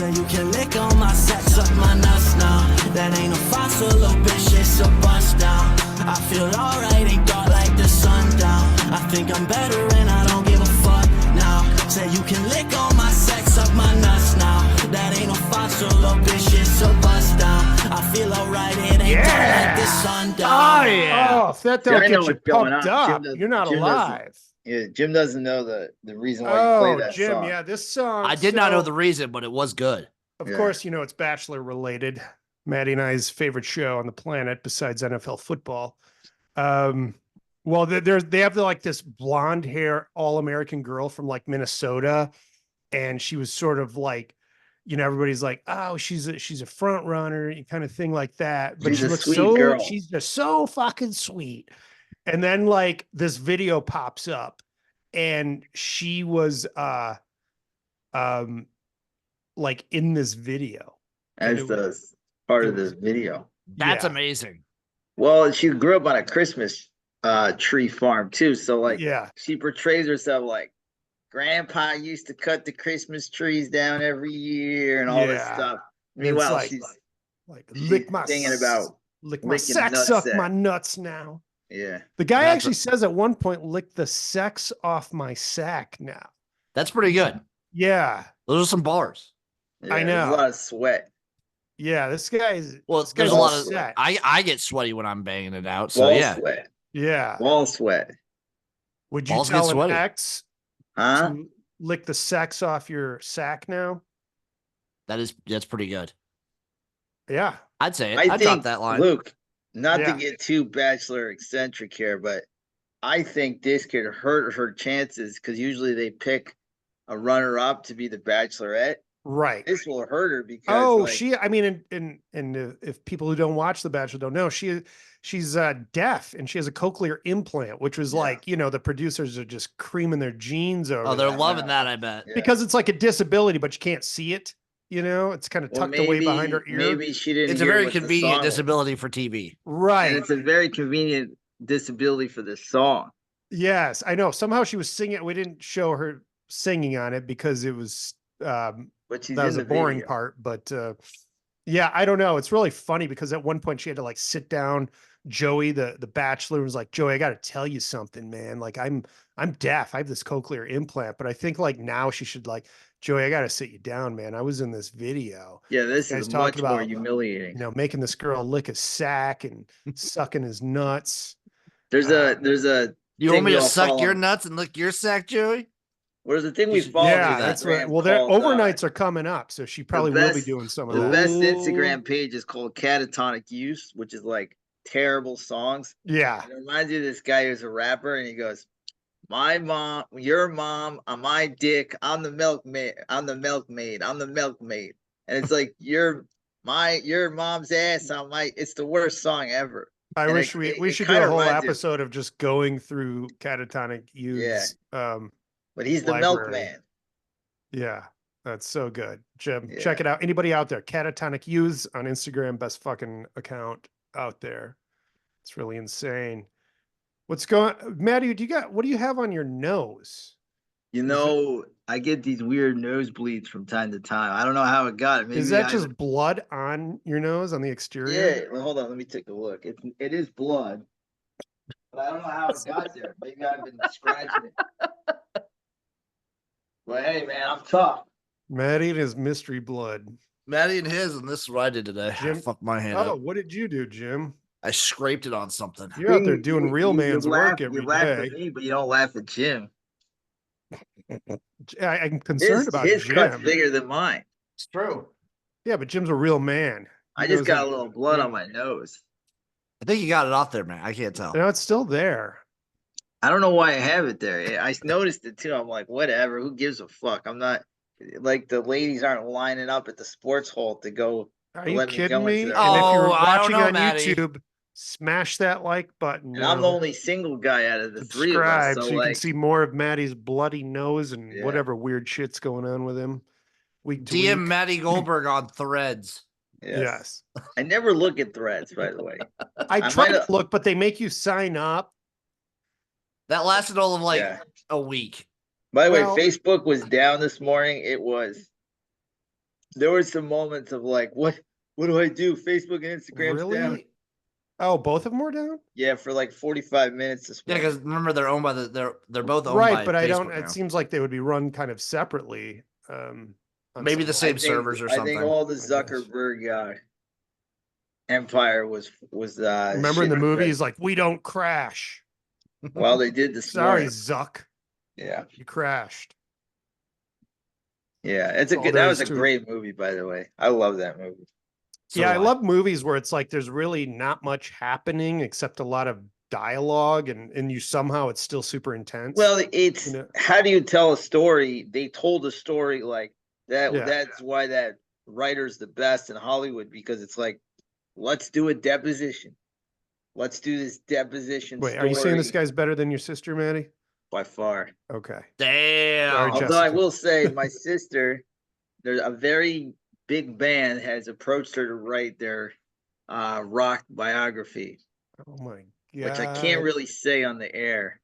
So you can lick on my sack, suck my nuts now. That ain't a fossil, little bitch, it's a bust down. I feel alright, ain't dark like the sundown. I think I'm better and I don't give a fuck now. Say you can lick on my sack, suck my nuts now. That ain't a fossil, little bitch, it's a bust down. I feel alright, it ain't dark like the sundown. Oh, yeah. Oh, if that don't I know get you what's going pumped on. up, you're not Jim alive. Yeah, Jim doesn't know the reason why you play that Jim, song. yeah, this song. I did not know the reason, but it was good. Of course, you know, it's Bachelor related. Maddie and I's favorite show on the planet besides NFL football. Well, they have like this blonde hair all-American girl from like Minnesota. And she was sort of like, you know, everybody's like, oh, she's a front runner, kind of thing like that. But she looks so, she's just so fucking sweet. And then like this video pops up and she was like in this video. As the part of this video. That's amazing. Well, she grew up on a Christmas tree farm too. So like she portrays herself like grandpa used to cut the Christmas trees down every year and all this stuff. Meanwhile, like, she's lick my thinking about lick my sack, suck my nuts now. Yeah. The guy actually says at one point, lick the sex off my sack now. That's pretty good. Yeah. Those are some bars. Yeah, I know. There's a lot of sweat. Yeah, this guy's there's a lot of sweat. I get sweaty when I'm banging it out. So Ball sweat. Yeah. Ball sweat. Would you tell an ex to lick the sex off your sack now? That's pretty good. Yeah. I'd say it. I I'd think, drop that line. Luke, not to get too Bachelor eccentric here, but I think this could hurt her chances because usually they pick a runner-up to be the Bachelorette. Right. This will hurt her because I mean, and if people who don't watch The Bachelor don't know, she's deaf and she has a cochlear implant, which was like, you know, the producers are just creaming their jeans over. Oh, they're loving that, I bet. Because it's like a disability, but you can't see it. You know, it's kind of tucked away behind her ear. Maybe she didn't. It's a very convenient disability for TV. Right. And it's a very convenient disability for this song. Yes, I know. Somehow she was singing. We didn't show her singing on it because it was that was a boring part. But yeah, I don't know. It's really funny because at one point she had to like sit down. Joey, the Bachelor, was like, Joey, I got to tell you something, man. Like I'm deaf. I have this cochlear implant, but I think like now she should like, Joey, I got to sit you down, man. I was in this video. Yeah, this is much more humiliating. You know, making this girl lick his sack and sucking his nuts. There's a. You want me to suck your nuts and lick your sack, Joey? Where's the thing we follow? Yeah, that's right. Well, their overnights are coming up, so she probably will be doing some of that. The best Instagram page is called Catatonic Use, which is like terrible songs. Yeah. It reminds you of this guy who's a rapper, and he goes, my mom, your mom, on my dick, I'm the milkmaid, I'm the milkmaid, I'm the milkmaid. And it's like your mom's ass on my, it's the worst song ever. I wish we should do a whole episode of just going through Catatonic Use. Yeah. But he's the milkman. Yeah, that's so good. Jim, check it out. Anybody out there, Catatonic Use on Instagram, best fucking account out there. It's really insane. Maddie, what do you have on your nose? You know, I get these weird nosebleeds from time to time. I don't know how it got it. Maybe is that just blood on your nose on the exterior? Yeah, well, hold on, let me take a look. It is blood. But I don't know how it got there. Maybe I've been scratching it. But hey, man, I'm tough. Maddie and his mystery blood. Maddie and his, and this is what I did today. Jim, I fucked my hand up. What did you do, Jim? I scraped it on something. You're out there doing real man's work every day. You laugh at me, but you don't laugh at Jim. I'm concerned about his Jim. cut's bigger than mine. It's true. Yeah, but Jim's a real man. I just got a little blood on my nose. I think you got it off there, man. I can't tell. No, it's still there. I don't know why I have it there. I noticed it too. I'm like, whatever. Who gives a fuck? I'm not like the ladies aren't lining up at the sports hall to go. Are you kidding me? And if Oh, you're I don't watching know, on Maddie. YouTube, smash that like button. And I'm the only single guy out of the three of us. So you can see more of Maddie's bloody nose and whatever weird shit's going on with him. DM Maddie Goldberg on Threads. Yes. I never look at Threads, by the way. I try to look, but they make you sign up. That lasted all of like a week. By the way, Facebook was down this morning. It was there were some moments of like, what do I do? Facebook and Instagram's down. Really? Oh, both of them were down? Yeah, for like 45 minutes this Yeah, morning. because remember they're owned by they're both owned Right, by but I don't. Facebook It now. seems like they would be run kind of separately. On Maybe the some same servers or I something. think all the guess. Zuckerberg empire was Remember in the shit movie, red. he's like, "We don't crash." Well, they did this Sorry, morning. Zuck, Yeah, you crashed. yeah. It's That's a all good. there That is was a to it. great movie, by the way. I love that movie. So Yeah, I do love movies where it's like there's really not much happening except a lot of dialogue, and you somehow it's still super intense. Well, it's you know? how do you tell a story? They told a story like that. Yeah. That's why that writer's the best in Hollywood, because it's like, let's do a deposition. Let's do this deposition Wait, story. are you saying this guy's better than your sister, Maddie? By far? Okay. Damn. Sorry, Although I Jessica. will say, my sister, there's a very big band has approached her to write their rock biography, Oh my god. which I can't really say on the air,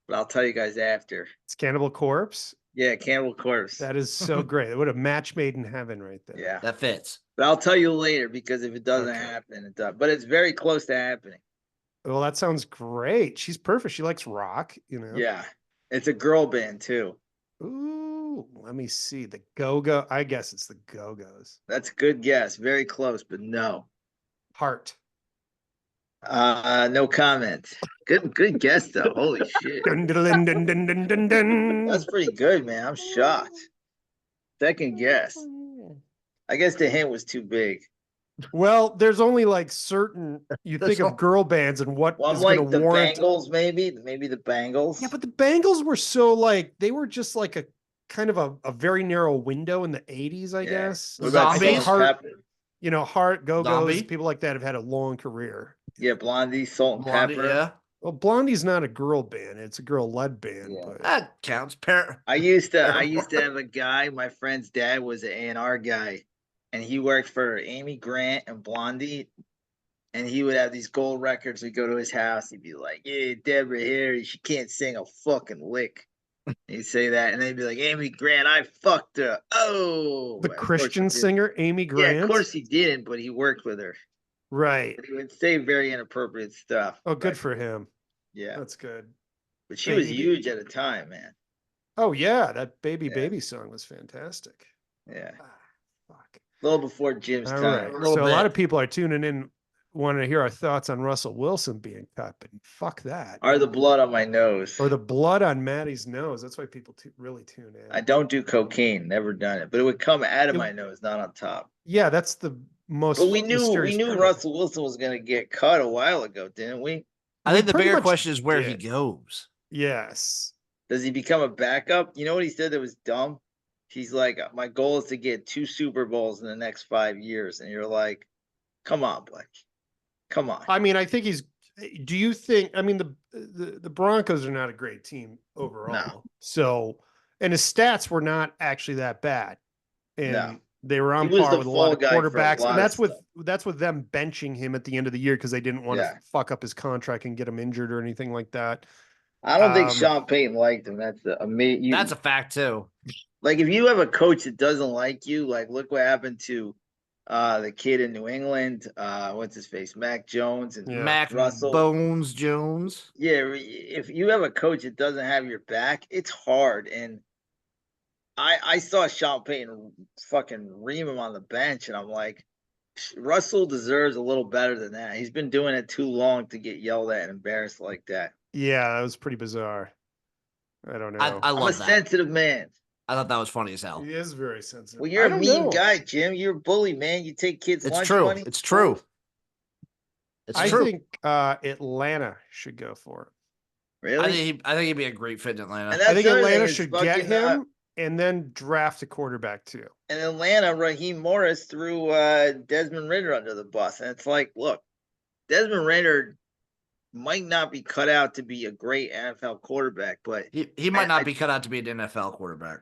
but I'll tell you guys after. It's Cannibal Corpse. Yeah, Cannibal Corpse. That is so great. It would have match made in heaven right there. Yeah, That fits. but I'll tell you later, because if it doesn't Okay. happen, it does. But it's very close to happening. Well, that sounds great. She's perfect. She likes rock, Yeah, it's a girl band too. Ooh, let me see. The Go-Go. I guess it's the Go-Go's. That's a good guess. Very close, but no. Heart. No comment. Good guess though. Holy shit. Dun, dun, dun, dun, dun, dun, dun. That's pretty good, man. I'm shocked. Second guess. I guess the hint was too big. Well, there's only like certain you think of girl bands and what Well, I'm is going like to the warrant. Bangles, maybe the Bangles. Yeah, but the Bangles were so like they were just like a kind of a very narrow window in the 80s, I Yeah. guess. What about I think Zombies? Salt and Heart, Pepper? Heart, Go-Go's, Zombie? people like that have had a long career. Yeah, Blondie, Salt and Blondie, Pepper. yeah. Well, Blondie's not a girl band; it's a girl-led band. Yeah. But That counts. I used to have a guy. My friend's dad was an A&R guy, and he worked for Amy Grant and Blondie. And he would have these gold records. We'd go to his house. He'd be like, "Yeah, Deborah Harry, she can't sing a fucking lick." He'd say that, and they'd be like, "Amy Grant, I fucked her." Oh, the of course Christian he didn't. singer Amy Grant. Yeah, of course he didn't, but he worked with her. Right. But he would say very inappropriate stuff. Oh, good But, for him. yeah, That's good. but she was Baby. huge at the time, man. Oh yeah, that baby Yeah. baby song was fantastic. Yeah, Ah, fuck. a little before Jim's All time. right. little So a lot bit. of people are tuning in, wanting to hear our thoughts on Russell Wilson being cut, but fuck that. Or the blood on my nose. Or the blood on Maddie's nose. That's why people really tune in. I don't do cocaine, never done it, but it would come out of It- my nose, not on top. Yeah, that's the most. But we knew mysterious part of it. Russell Wilson was going to get cut a while ago, didn't we? I We think the pretty bigger much question is where he did. goes. Yes. Does he become a backup? You know what he said that was dumb? He's like, my goal is to get 2 Super Bowls in the next 5 years. And you're like, come on, Blake. Come on. I mean, I think he's. Do you think? I mean, the Broncos are not a great team overall. No. So, and his stats were not actually that bad, and No. they were on He was par the with a lot fall of guy for a quarterbacks. lot And of that's with them benching him at the end of the year because they didn't want Yeah. to fuck up his contract and get him injured or anything like that. I don't think Um, Sean Payton liked him. That's the amazing. That's a fact too. Like, if you have a coach that doesn't like you, like, look what happened to the kid in New England. What's his face? Mac Jones and Yeah. Mac Russell. Bones Jones. Yeah, if you have a coach that doesn't have your back, it's hard. And I saw Sean Payton fucking ream him on the bench, and I'm like, Russell deserves a little better than that. He's been doing it too long to get yelled at and embarrassed like that. Yeah, that was pretty bizarre. I don't know. I I'm a love that. sensitive man. I thought that was funny as hell. He is very sensitive. Well, you're I a don't mean know. guy, Jim. You're a bully, man. You take kids' It's lunch true. money. It's true. It's I true. think Atlanta should go for it. Really? I think he'd be a great fit in Atlanta. And I think the other thing Atlanta is should get fucking, him and then draft a quarterback too. in Atlanta, Raheem Morris threw Desmond Ritter under the bus. And it's like, look, Desmond Ritter might not be cut out to be a great NFL quarterback, but He might not be cut out to be an NFL quarterback.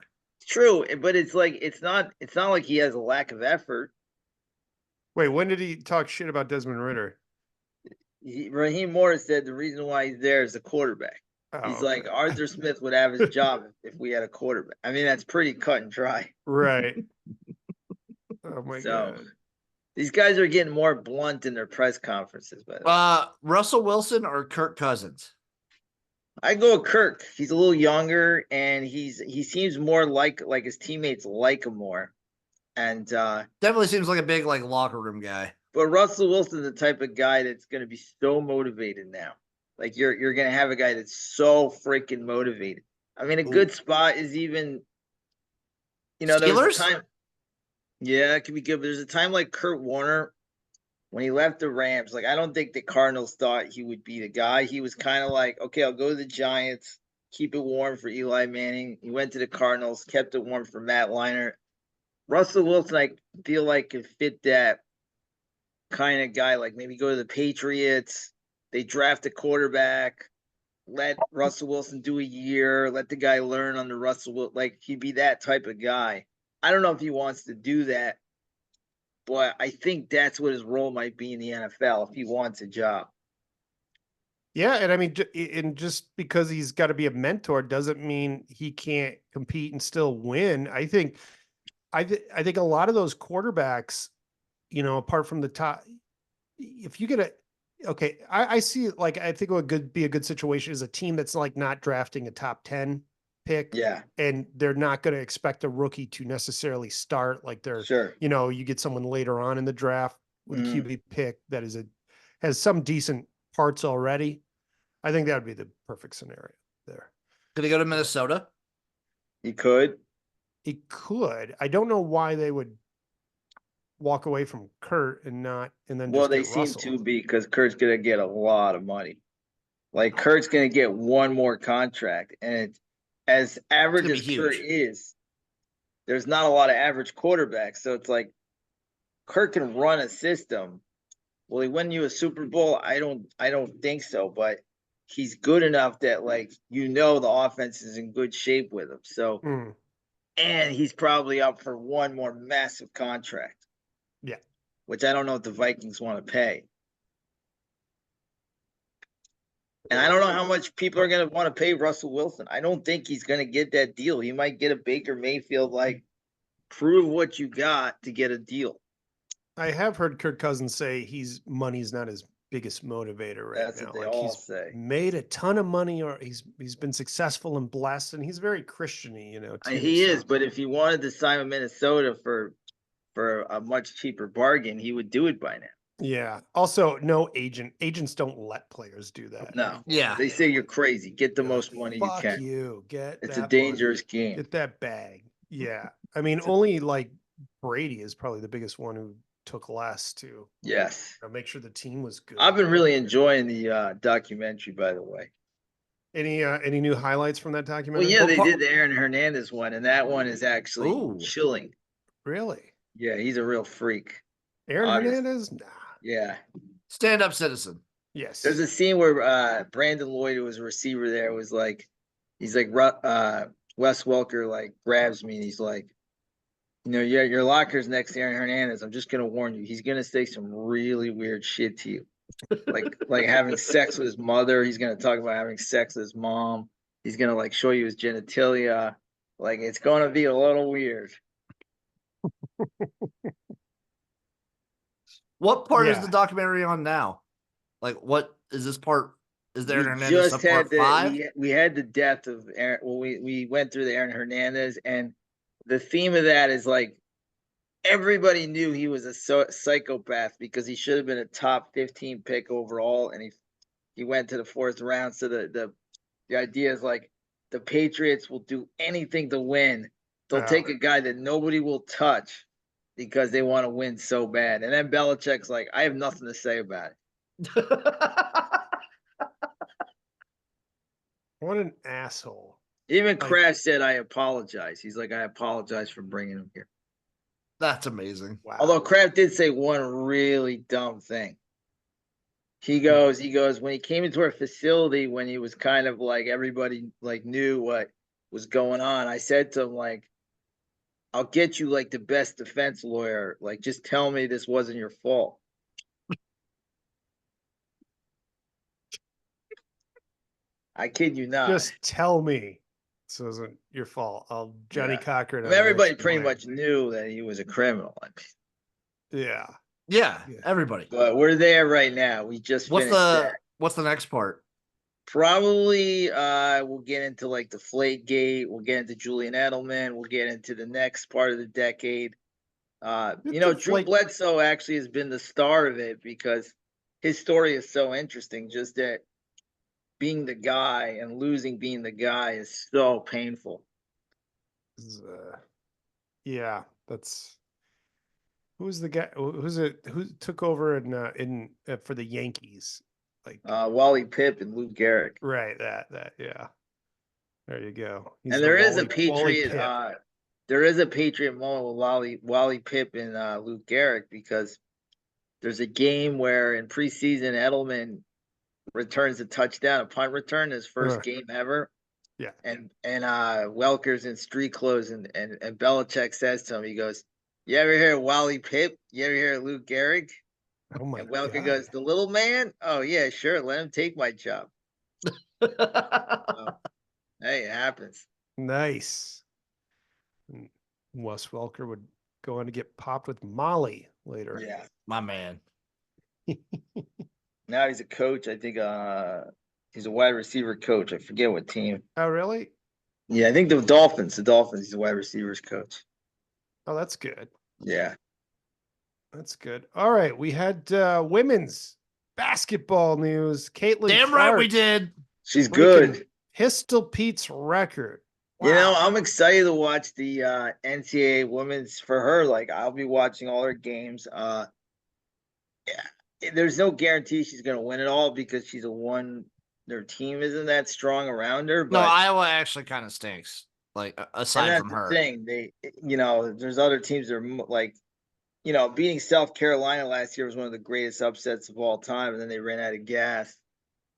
true. But it's like it's not like he has a lack of effort. Wait, when did he talk shit about Desmond Ritter? Raheem Morris said the reason why he's there is the quarterback. Oh, He's okay. like, Arthur Smith would have his job if we had a quarterback. I mean, that's pretty cut and dry. Right. Oh my So god. these guys are getting more blunt in their press conferences. But Russell Wilson or Kirk Cousins? I go with Kirk. He's a little younger, and he seems more like his teammates like him more. And Definitely seems like a big like locker room guy. but Russell Wilson's the type of guy that's going to be so motivated now. Like you're going to have a guy that's so freaking motivated. I mean, a good spot is even, there was a Steelers? time. Yeah, it could be good. But there's a time like Kurt Warner when he left the Rams. Like I don't think the Cardinals thought he would be the guy. He was kind of like, okay, I'll go to the Giants, keep it warm for Eli Manning. He went to the Cardinals, kept it warm for Matt Leinart. Russell Wilson, I feel like could fit that kind of guy. Like maybe go to the Patriots. They draft a quarterback. Let Russell Wilson do a year. Let the guy learn under Russell Wilson. Like he'd be that type of guy. I don't know if he wants to do that, but I think that's what his role might be in the NFL if he wants a job. Yeah, and I mean, and just because he's got to be a mentor doesn't mean he can't compete and still win. I think a lot of those quarterbacks, apart from the top, if you get I see like I think it would be a good situation is a team that's like not drafting a top 10 pick. Yeah, And they're not going to expect a rookie to necessarily start like they're, sure. you get someone later on in the draft with a QB pick that has some decent parts already. I think that would be the perfect scenario there. Could he go to Minnesota? He could. He could. I don't know why they would walk away from Kurt and then Well, just they get seem Russell. to be because Kurt's gonna get a lot of money. Like Kurt's gonna get one more contract, and as average gonna as be Kurt huge. is, there's not a lot of average quarterbacks. So it's like Kurt can run a system. Will he win you a Super Bowl? I don't think so, but he's good enough that the offense is in good shape with him. So and he's probably up for one more massive contract. Yeah. Which I don't know if the Vikings want to pay. And I don't know how much people are going to want to pay Russell Wilson. I don't think he's going to get that deal. He might get a Baker Mayfield, prove what you got to get a deal. I have heard Kirk Cousins say money's not his biggest motivator right That's now. what they Like all he's say. made a ton of money, or he's been successful and blessed, and he's very Christian-y, too. He is, but if he wanted to sign with Minnesota for a much cheaper bargain, he would do it by now. Yeah. Also, no agents don't let players do that. No. anymore. Yeah. They say you're crazy. Get the most money you Fuck can. you. It's that a dangerous money. game. Get that bag. Yeah. I mean, only like Brady is probably the biggest one who took less to Yes. make sure the team was good. I've been really enjoying the documentary, by the way. Any new highlights from that documentary? Well, yeah, they did the Aaron Hernandez one, and that one is actually Ooh. chilling. Really? Yeah, he's a real freak. Aaron Obviously. Hernandez? Nah. Yeah. Stand-up citizen. Yes. There's a scene where Brandon Lloyd, who was a receiver there, was like, he's like, Wes Welker grabs me and he's like, your locker's next to Aaron Hernandez. I'm just gonna warn you, he's gonna say some really weird shit to you, like having sex with his mother. He's gonna talk about having sex with his mom. He's gonna show you his genitalia. It's gonna be a little weird. What part is the documentary on now? What is this part? Is there Aaron Hernandez just part 5? We had the death of Aaron. Well, we went through the Aaron Hernandez, and the theme of that is everybody knew he was a psychopath because he should have been a top 15 pick overall, and he went to the 4th round. So the idea is the Patriots will do anything to win. They'll take a guy that nobody will touch because they want to win so bad. And then Belichick's like, I have nothing to say about it. What an asshole. Even Kraft said, I apologize. He's like, I apologize for bringing him here. That's amazing. Wow. Although Kraft did say one really dumb thing. He goes, when he came into our facility, when he was kind of everybody knew what was going on, I said to him, I'll get you the best defense lawyer. Just tell me this wasn't your fault. I kid you not. Just tell me So it wasn't your fault. Johnny Yeah. Cochran. I mean, everybody extra pretty lane. much knew that he was a criminal. Yeah. Yeah, Yeah. everybody. But we're there right now. We just What's finished the that. what's the next part? Probably we'll get into like the Flakegate, we'll get into Julian Edelman, we'll get into the next part of the decade. Drew Bledsoe actually has been the star of it because his story is so interesting. Just that being the guy and losing being the guy is so painful. Yeah, that's who's the guy who took over in for the Yankees? Like Wally Pipp and Lou Gehrig. right, that yeah. There you go. He's And the there is a Wally Patriot. Pipp. There is a Patriot moment with Wally Pipp and Lou Gehrig because there's a game where in preseason Edelman returns a touchdown, a punt return, his first game ever. Yeah. And Welker's in street clothes and Belichick says to him, he goes, "You ever hear of Wally Pipp? You ever hear of Lou Gehrig?" Oh my And Welker God. goes, "The little man? Oh yeah, sure. Let him take my job." Hey, it happens. Nice. And Wes Welker would go on to get popped with Molly later. Yeah. My man. Now he's a coach. I think he's a wide receiver coach. I forget what team. Oh, really? Yeah, I think the Dolphins. The Dolphins. He's a wide receivers coach. Oh, that's good. Yeah. That's good. All right. We had women's basketball news. Caitlin Damn right we Clark did. She's breaking good. Pistol Pete's record. You know, Wow. I'm excited to watch the NCAA women's for her. Like, I'll be watching all her games. There's no guarantee she's going to win it all because she's a one. Their team isn't that strong around her. No, But Iowa actually kind of stinks. Like and aside that's from the her. thing. There's other teams that are like, beating South Carolina last year was one of the greatest upsets of all time, and then they ran out of gas.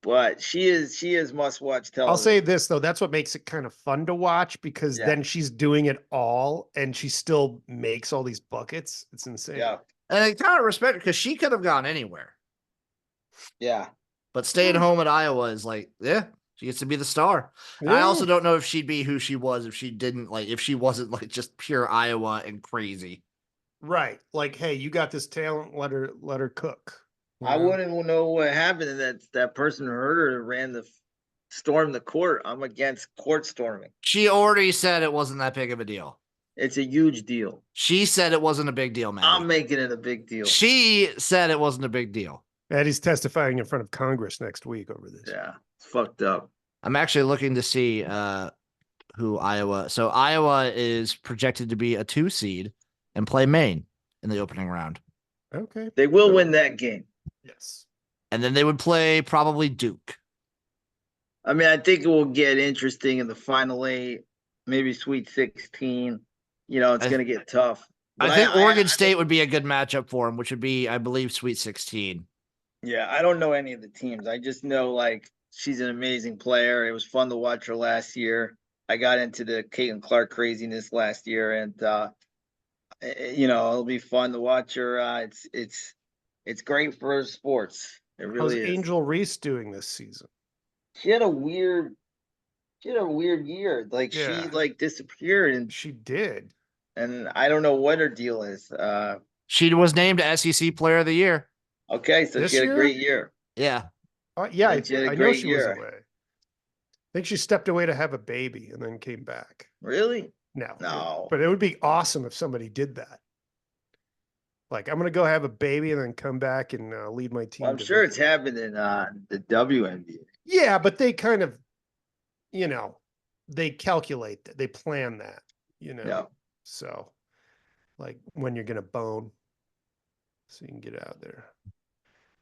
But she is must-watch television. I'll say this though, that's what makes it kind of fun to watch because Yeah. then she's doing it all and she still makes all these buckets. It's insane. Yeah, And I kind of respect her because she could have gone anywhere. yeah. But staying home at Iowa is like, yeah, she gets to be the star. I also don't know if she'd be who she was if she wasn't like just pure Iowa and crazy. Right. Like, hey, you got this talent, let her cook. I wouldn't know what happened, and that person who hurt her stormed the court. I'm against court storming. She already said it wasn't that big of a deal. It's a huge deal. She said it wasn't a big deal, man. I'm making it a big deal. She said it wasn't a big deal. And he's testifying in front of Congress next week over this. Yeah, it's fucked up. I'm actually looking to see who Iowa. So Iowa is projected to be a 2 seed and play Maine in the opening round. Okay. They will win that game. Yes. And then they would play probably Duke. I mean, I think it will get interesting in the Final 8, maybe Sweet 16. It's going to get tough. But I think Oregon State would be a good matchup for them, which would be, I believe, Sweet 16. Yeah, I don't know any of the teams. I just know, like, she's an amazing player. It was fun to watch her last year. I got into the Caitlin Clark craziness last year, and it'll be fun to watch her. It's great for sports. It really is. Angel Reese doing this season? She had a weird year. Like she disappeared, and she did. And I don't know what her deal is. She was named SEC Player of the Year. Okay, so she had a great year. Yeah. Yeah, I know she year. was away. I think she stepped away to have a baby and then came back. Really? No. But it would be awesome if somebody did that. Like, I'm going to go have a baby and then come back and lead my team. Well, I'm sure it's happened in the WNBA. Yeah, but they kind of, they calculate that. They plan that, Yeah. So, like, when you're going to bone so you can get out there.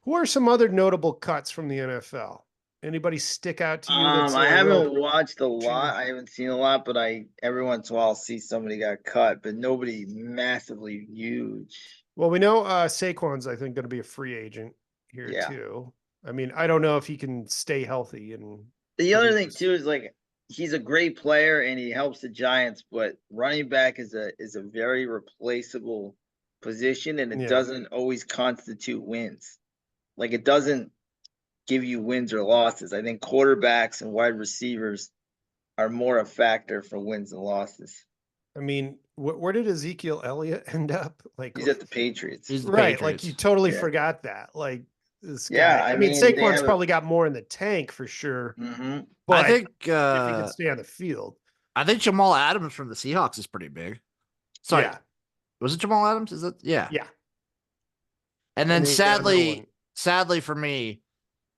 Who are some other notable cuts from the NFL? Anybody stick out to you? I haven't watched a lot. I haven't seen a lot, but every once in a while I'll see somebody got cut, but nobody massively huge. Well, we know Saquon's, I think, going to be a free agent here too. I mean, I don't know if he can stay healthy. And the other thing too is like he's a great player and he helps the Giants, but running back is a very replaceable position, and it doesn't always constitute wins. Like it doesn't give you wins or losses. I think quarterbacks and wide receivers are more a factor for wins and losses. I mean, where did Ezekiel Elliott end up? Like, He's at the Patriots. He's the right? Like, Patriots. you totally Yeah. forgot that. Like, this Yeah, guy. I I mean, mean, they Saquon's have a- probably got more in the tank for sure. Mm-hmm. But I think if he can stay on the field, I think Jamal Adams from the Seahawks is pretty big. Sorry, yeah, was it Jamal Adams? Is it? Yeah. yeah. And then And they got another one. sadly for me,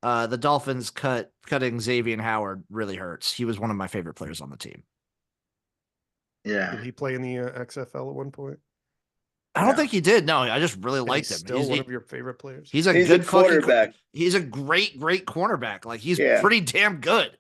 the Dolphins cutting Xavier Howard really hurts. He was one of my favorite players on the team. Yeah. Did he play in the XFL at one point? I don't No. think he did. No, I just really And liked he's him. still one of your favorite players. He's a He's good a quarterback. He's a great cornerback. Like he's Yeah. pretty damn good.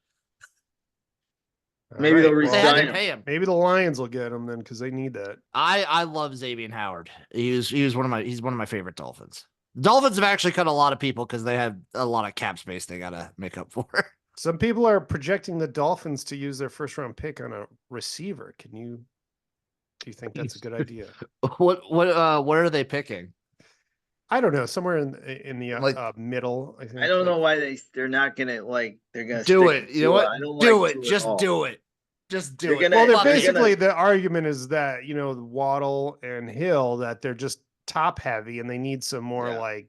All Maybe they'll well, They had resign to pay him. maybe the Lions will get him then because they need that. I love Xavier Howard. He's one of my favorite Dolphins. Dolphins have actually cut a lot of people because they have a lot of cap space they gotta make up for. Some people are projecting the Dolphins to use their first round pick on a receiver. Do you think that's a good idea? What are they picking? I don't know. Somewhere in the Like- middle. I think. I don't know why they're not gonna they're gonna Do stick it. with You know Tua. what? I don't Do like it. Tua at Just all. do it. Just do They're it. gonna- Well, they're Fuck it. basically the argument is that Waddle and Hill that they're just top heavy and they need some more Yeah.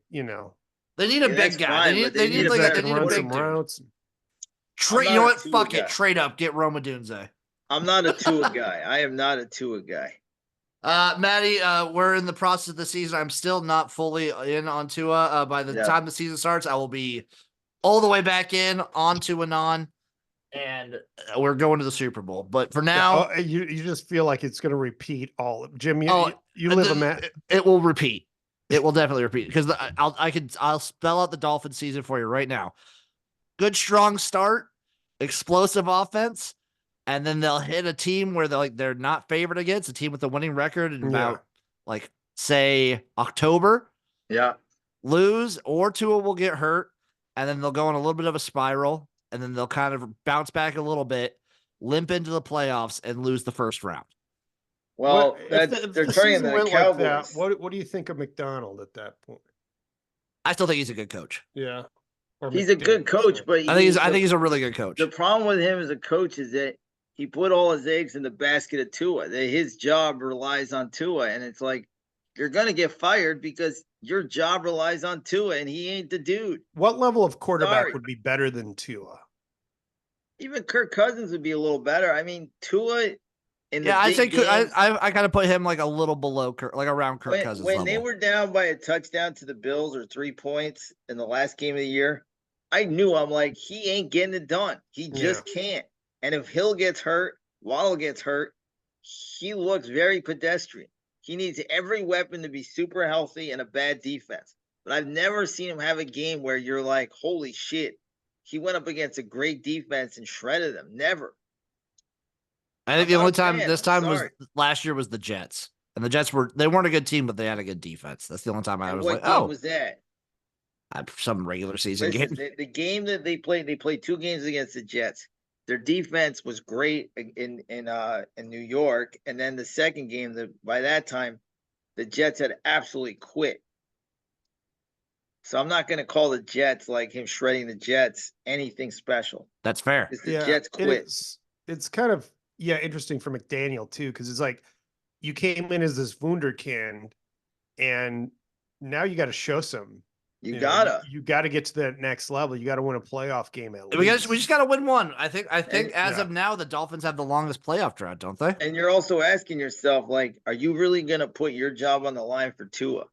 They need a Yeah, big that's guy. fine, They but need they need like a they that better can need a run big some dude. routes. Trade. I'm You know not a what? Tua Fuck guy. it. Trade up. Get Roma Dunze. I'm not a Tua guy. I am not a Tua guy. Maddie, we're in the process of the season. I'm still not fully in on Tua. By the Yeah. time the season starts, I will be all the way back in on to and on, and we're going to the Super Bowl. But for now, You just feel like it's going to repeat all. Jim, you Oh, live a man. it will repeat. It will definitely repeat because I'll spell out the Dolphins season for you right now. Good strong start, explosive offense, and then they'll hit a team where they're not favored against, a team with a winning record in about say October. Yeah. Lose or Tua will get hurt, and then they'll go on a little bit of a spiral, and then they'll kind of bounce back a little bit, limp into the playoffs, and lose the first round. Well, If they're the turning season the went Cowboys. like that, what do you think of McDonald at that point? I still think he's a good coach. Yeah, or He's a good McDaniel, coach, sorry. but I think he's a really good coach. the problem with him as a coach is that he put all his eggs in the basket of Tua. That his job relies on Tua, and it's like you're gonna get fired because your job relies on Tua, and he ain't the dude. What level of quarterback Sorry. would be better than Tua? Even Kirk Cousins would be a little better. I mean, Tua in the Yeah, I big think games, I kind of put him like a little below Kirk, like around Kirk Cousins when level. they were down by a touchdown to the Bills or 3 points in the last game of the year, I knew I'm like, he ain't getting it done. He just can't. And if Hill gets hurt, Waddle gets hurt, he looks very pedestrian. He needs every weapon to be super healthy and a bad defense. But I've never seen him have a game where you're like, holy shit, he went up against a great defense and shredded them. Never. I think I'm the not only a time fan. this I'm time was sorry. last year was the Jets, and the Jets weren't a good team, but they had a good defense. That's the only time I And was what like, game oh, was that? some regular season Listen, game. the game that they played 2 games against the Jets. Their defense was great in New York, and then the second game, by that time, the Jets had absolutely quit. So I'm not going to call the Jets, like him shredding the Jets, anything special. That's fair. Because the Jets it quit. is. It's kind of interesting for McDaniel too, because it's like you came in as this wunderkind, and now you got to show some. You know, gotta. you got to get to that next level. You got to win a playoff game at We least. just got to win one. I think as yeah. of now, the Dolphins have the longest playoff drought, don't they? And you're also asking yourself, like, are you really going to put your job on the line for Tua?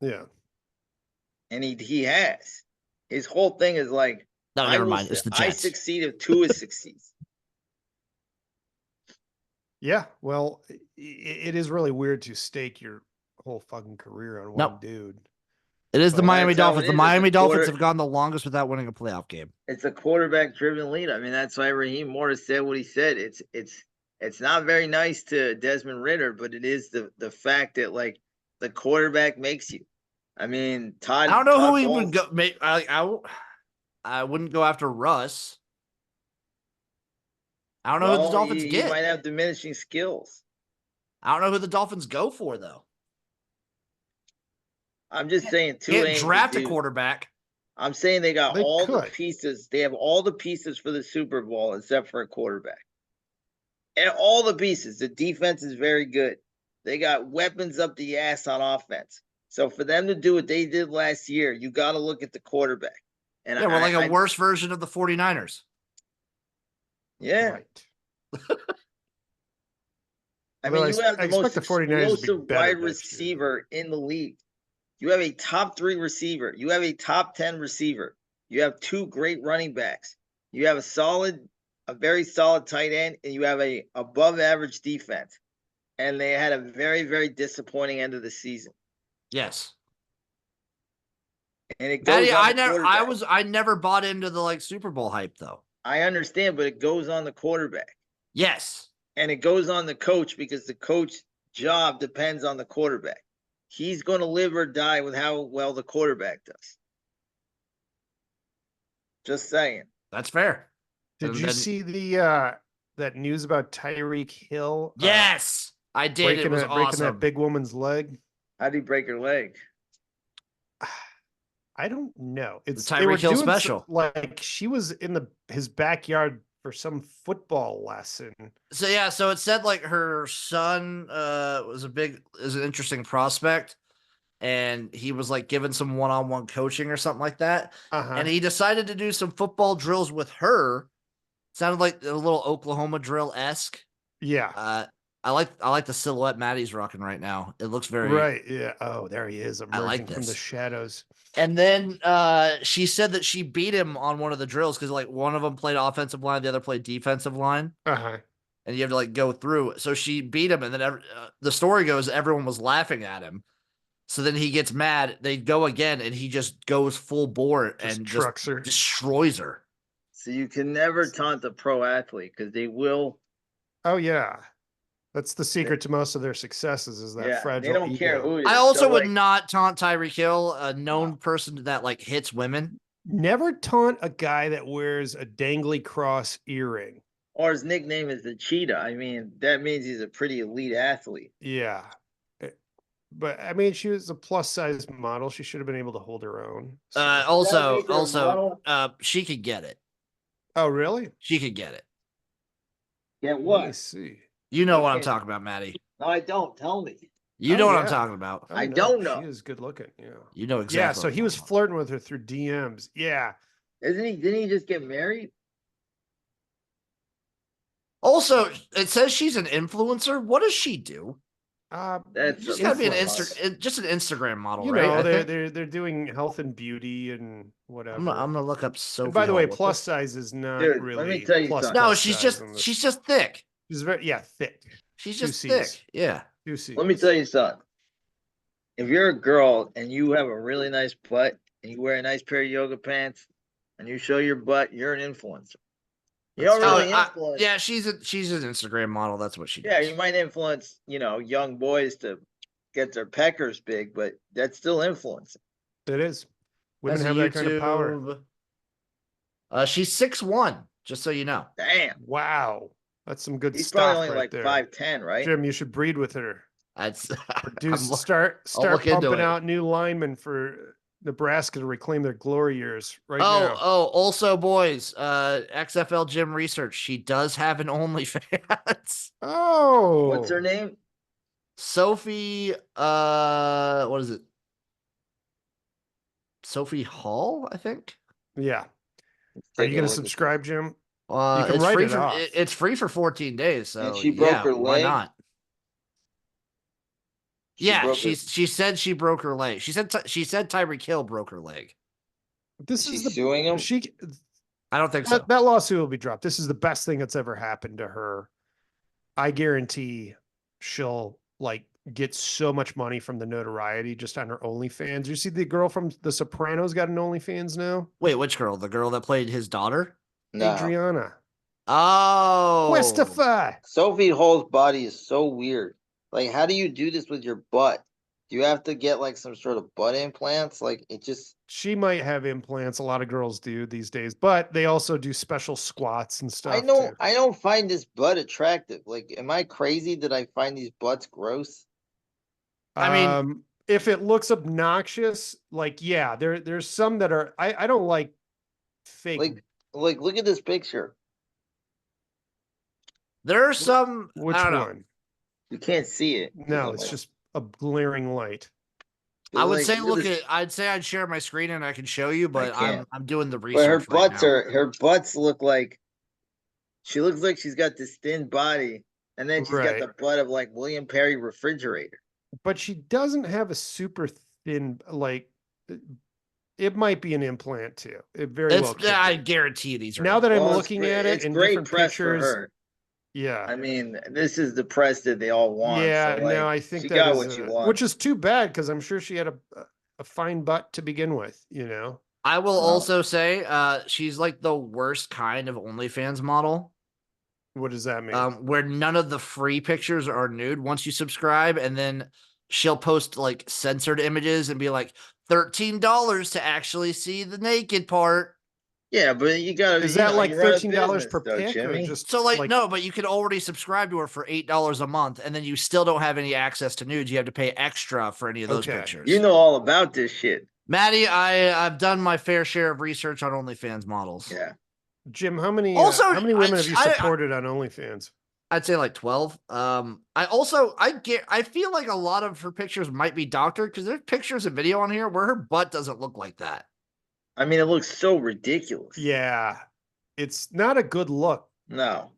Yeah. And he has. His whole thing is like, No, never mind. It's the I Jets. succeed if Tua succeeds. Yeah. Well, it is really weird to stake your whole fucking career on one Nope. dude. It is the Well, Miami that's how it Dolphins. The is. It's Miami a Dolphins quarter- have gone the longest without winning a playoff game. It's a quarterback-driven lead. I mean, that's why Raheem Morris said what he said. It's not very nice to Desmond Ridder, but it is the fact that like the quarterback makes you. I mean, Todd. I don't know Todd who he Bowles- would go. I wouldn't go after Russ. I don't know who the Dolphins he get. might have diminishing skills. I don't know who the Dolphins go for though. I'm just saying, Tua Can't ain't the draft a dude. quarterback. I'm saying they got They all the could. pieces. They have all the pieces for the Super Bowl except for a quarterback. and all the pieces. The defense is very good. They got weapons up the ass on offense. So for them to do what they did last year, you got to look at the quarterback. And Yeah, we're like a worse version of the 49ers. Yeah. Right. I mean, you have the most the 49ers to be explosive better wide next year. receiver in the league. You have a top 3 receiver. You have a top 10 receiver. You have 2 great running backs. You have a very solid tight end, and you have a above average defense. And they had a very, very disappointing end of the season. Yes. And it goes Maddie, on the quarterback. I never bought into the like Super Bowl hype though. I understand, but it goes on the quarterback. Yes. And it goes on the coach because the coach job depends on the quarterback. He's going to live or die with how well the quarterback does. Just saying. That's fair. Did And you then- see the that news about Tyreek Hill? Yes, I did. It was breaking awesome. that big woman's leg. How do you break her leg? I don't know. It's The they were Tyreek Hill doing special. like she was in his backyard for some football lesson. So yeah, so it said like her son is an interesting prospect, and he was like given some one-on-one coaching or something like that. Uh-huh. And he decided to do some football drills with her. Sounded like a little Oklahoma drill-esque. Yeah. I like the silhouette Maddie's rocking right now. It looks very Right. Yeah. Oh, there he is I like emerging from the this. shadows. And then she said that she beat him on one of the drills because like one of them played offensive line, the other played defensive line, Uh-huh. and you have to like go through. So she beat him, and then the story goes everyone was laughing at him. So then he gets mad. They go again, and he just goes full bore and just trucks her. destroys her. So you can never taunt a pro athlete because they will. Oh yeah. That's the secret to most of their successes is that fragile they don't ego. care who it is. I also So, would like, not taunt Tyreek Hill, a known person that like hits women. Never taunt a guy that wears a dangly cross earring. or his nickname is the Cheetah. I mean, that means he's a pretty elite athlete. Yeah. But I mean, she was a plus size model. She should have been able to hold her own. So- Also, make her a model? she could get it. Oh, really? She could get it. Yeah, Let me what? see. You know what I'm Okay. talking about, Maddie. No, I don't. Tell me. You Oh, know what I'm yeah. talking about. Oh, I no, don't know. She is good looking. Yeah. You know exactly. Yeah. So what he I'm was talking about. flirting with her through DMs. Yeah. Didn't he just get married? Also, it says she's an influencer. What does she do? That's Just a gotta be an influencer. just an Instagram model, You right? know, I they're, think. they're doing health and beauty and whatever. I'm gonna look up Sophie. And by the way, Hall. What's plus this? size is not Dude, let really. me tell you plus, something. No, plus she's size just on this. she's just thick. She's very thick. She's Two just Cs. thick. Yeah. You see. Let me tell you something. If you're a girl and you have a really nice butt and you wear a nice pair of yoga pants and you show your butt, you're an influencer. You don't That's really influence. Yeah, she's an Instagram model. That's what she does. Yeah, you might influence, young boys to get their peckers big, but that's still influencing. It is. Women That's have a that kind of power. YouTube. She's 6'1", just so you know. Damn. Wow. That's some good He's stuff probably only right like there. 5'10", right? Jim, you should breed with her. That's Produce, I'm- start I'll look into pumping it. out new linemen for Nebraska to reclaim their glory years right oh, now. also, boys, XFL Gym Research. She does have an OnlyFans. Oh. What's her name? Sophie, what is it? Sophie Hall, I think. Yeah. Are Take you a going to look at subscribe, Jim? can It's write free it for off. it's free for 14 days. So she broke yeah, her why leg? not? She Yeah, broke her- she said she broke her leg. She said Tyreek Hill broke her leg. This Is is she the suing him? I don't think so. that lawsuit will be dropped. This is the best thing that's ever happened to her. I guarantee she'll get so much money from the notoriety just on her OnlyFans. You see the girl from The Sopranos got an OnlyFans now? Wait, which girl? The girl that played his daughter? No. Adriana. Oh, Westify. Sophie Hall's body is so weird. Like, how do you do this with your butt? Do you have to get like some sort of butt implants? Like, it just. She might have implants. A lot of girls do these days, but they also do special squats and stuff. too. I don't find this butt attractive. Like, am I crazy that I find these butts gross? I mean- if it looks obnoxious, there's some that are. I don't like fake. Like, look at this picture. There are some. Which I don't know. one? You can't see it. No, it's just a glaring light. I would Like, say look at this- I'd say I'd share my screen and I can show you, but can't. I'm doing the But research right now. her butts look like she looks like she's got this thin body, and then she's got the butt of like William Perry refrigerator. But she doesn't have a super thin, like, it might be an implant too. It very well could be. I guarantee you these are. Now that I'm Well, looking at it it's in great different press for pictures, her. yeah. I mean, this is the press that they all want. Yeah, so, like, no, I think she that got is, what you want. which is too bad because I'm sure she had a fine butt to begin with, you know. I will also say she's like the worst kind of OnlyFans model. What does that mean? Where none of the free pictures are nude once you subscribe, and then she'll post like censored images and be like $13 to actually see the naked part. Yeah, but you gotta. Is that like you run a $13 per business, pic, or Jimmy. just So like no, but you can already subscribe to her for $8 a month, and then you still don't have any access to nudes. You have to pay extra for any of those Okay. pictures. You know all about this shit. Maddie, I've done my fair share of research on OnlyFans models. Yeah. Jim? How many Also, how many women have you I- supported on OnlyFans? I'd say like 12. I feel like a lot of her pictures might be doctored because there's pictures and video on here where her butt doesn't look like that. I mean, it looks so ridiculous. Yeah, it's not a good look. No.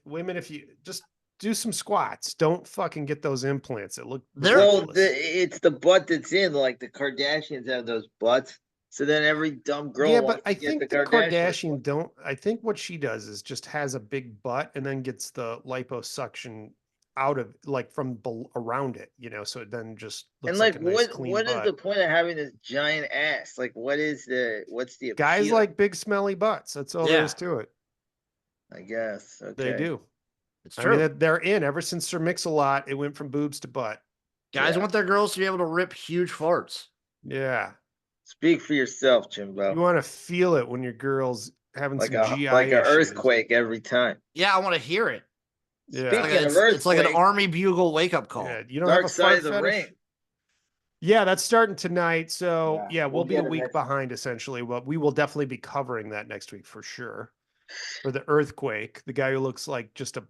Women, if you just do some squats, don't fucking get those implants. It look Well, ridiculous. it's the butt that's in. Like the Kardashians have those butts. So then every dumb girl. Yeah, wants but I to get think the Kardashian Kardashian don't. I think what she does is just has a big butt and then gets the liposuction out of like from around it, you know. So it then just looks And like, a nice, clean what is butt. the point of having this giant ass? Like, what's the Guys appeal? like big smelly butts. That's all there is to it. I guess. Okay. They do. It's I true. mean, they're in ever since Sir Mix-a-Lot. It went from boobs to butt. Guys Yeah. want their girls to be able to rip huge farts. Yeah. Speak for yourself, Jimbo. You want to feel it when your girl's having like some a GI like an issues. earthquake every time. Yeah, I want to hear it. Yeah. Speaking of It's like an earthquake, Army Bugle wake up call. Yeah, you don't Dark have a Side fart of the fetish? Ring. Yeah, that's starting tonight. So Yeah, yeah, we'll we'll be a get it week next behind essentially. But we will definitely be covering that next week for sure. For the earthquake, the guy who looks like just a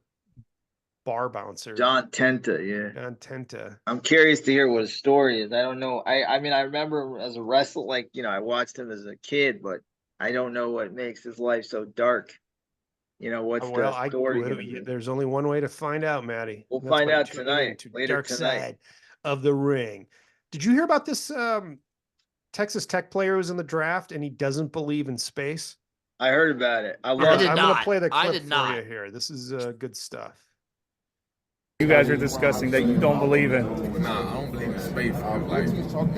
bar bouncer. John Tenta, yeah. John Tenta. I'm curious to hear what his story is. I don't know. I mean, I remember him as a wrestler, like, I watched him as a kid, but I don't know what makes his life so dark. What's Well, the story gonna be? there's only one way to find out, Maddie. We'll and that's find by out tuning tonight, in to later Dark tonight. Side of the Ring. Did you hear about this Texas Tech player who's in the draft and he doesn't believe in space? I heard about it. I love did I'm not. going to play the I clip did for not. you here. This is good stuff. You guys are discussing that you don't believe in. Nah, I don't believe in space. I'm like, I'm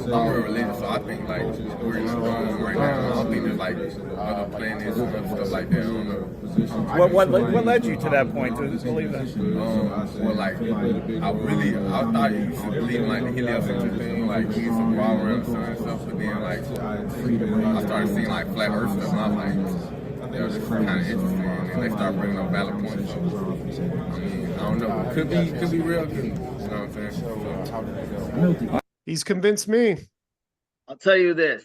real religious, so I think like we're in the wrong right now. I don't think there's like other planets and other stuff like that. I don't know. What led you to that point to believe that? Well, like I thought you should believe in like the heliocentric thing, like we get some raw around the sun and stuff. But then like I started seeing like flat Earth stuff, and I was like, this is kind of interesting. And they start bringing up valid points. So, I mean, I don't know. Could be real. You know what I'm saying? So, He's convinced me. I'll tell you this.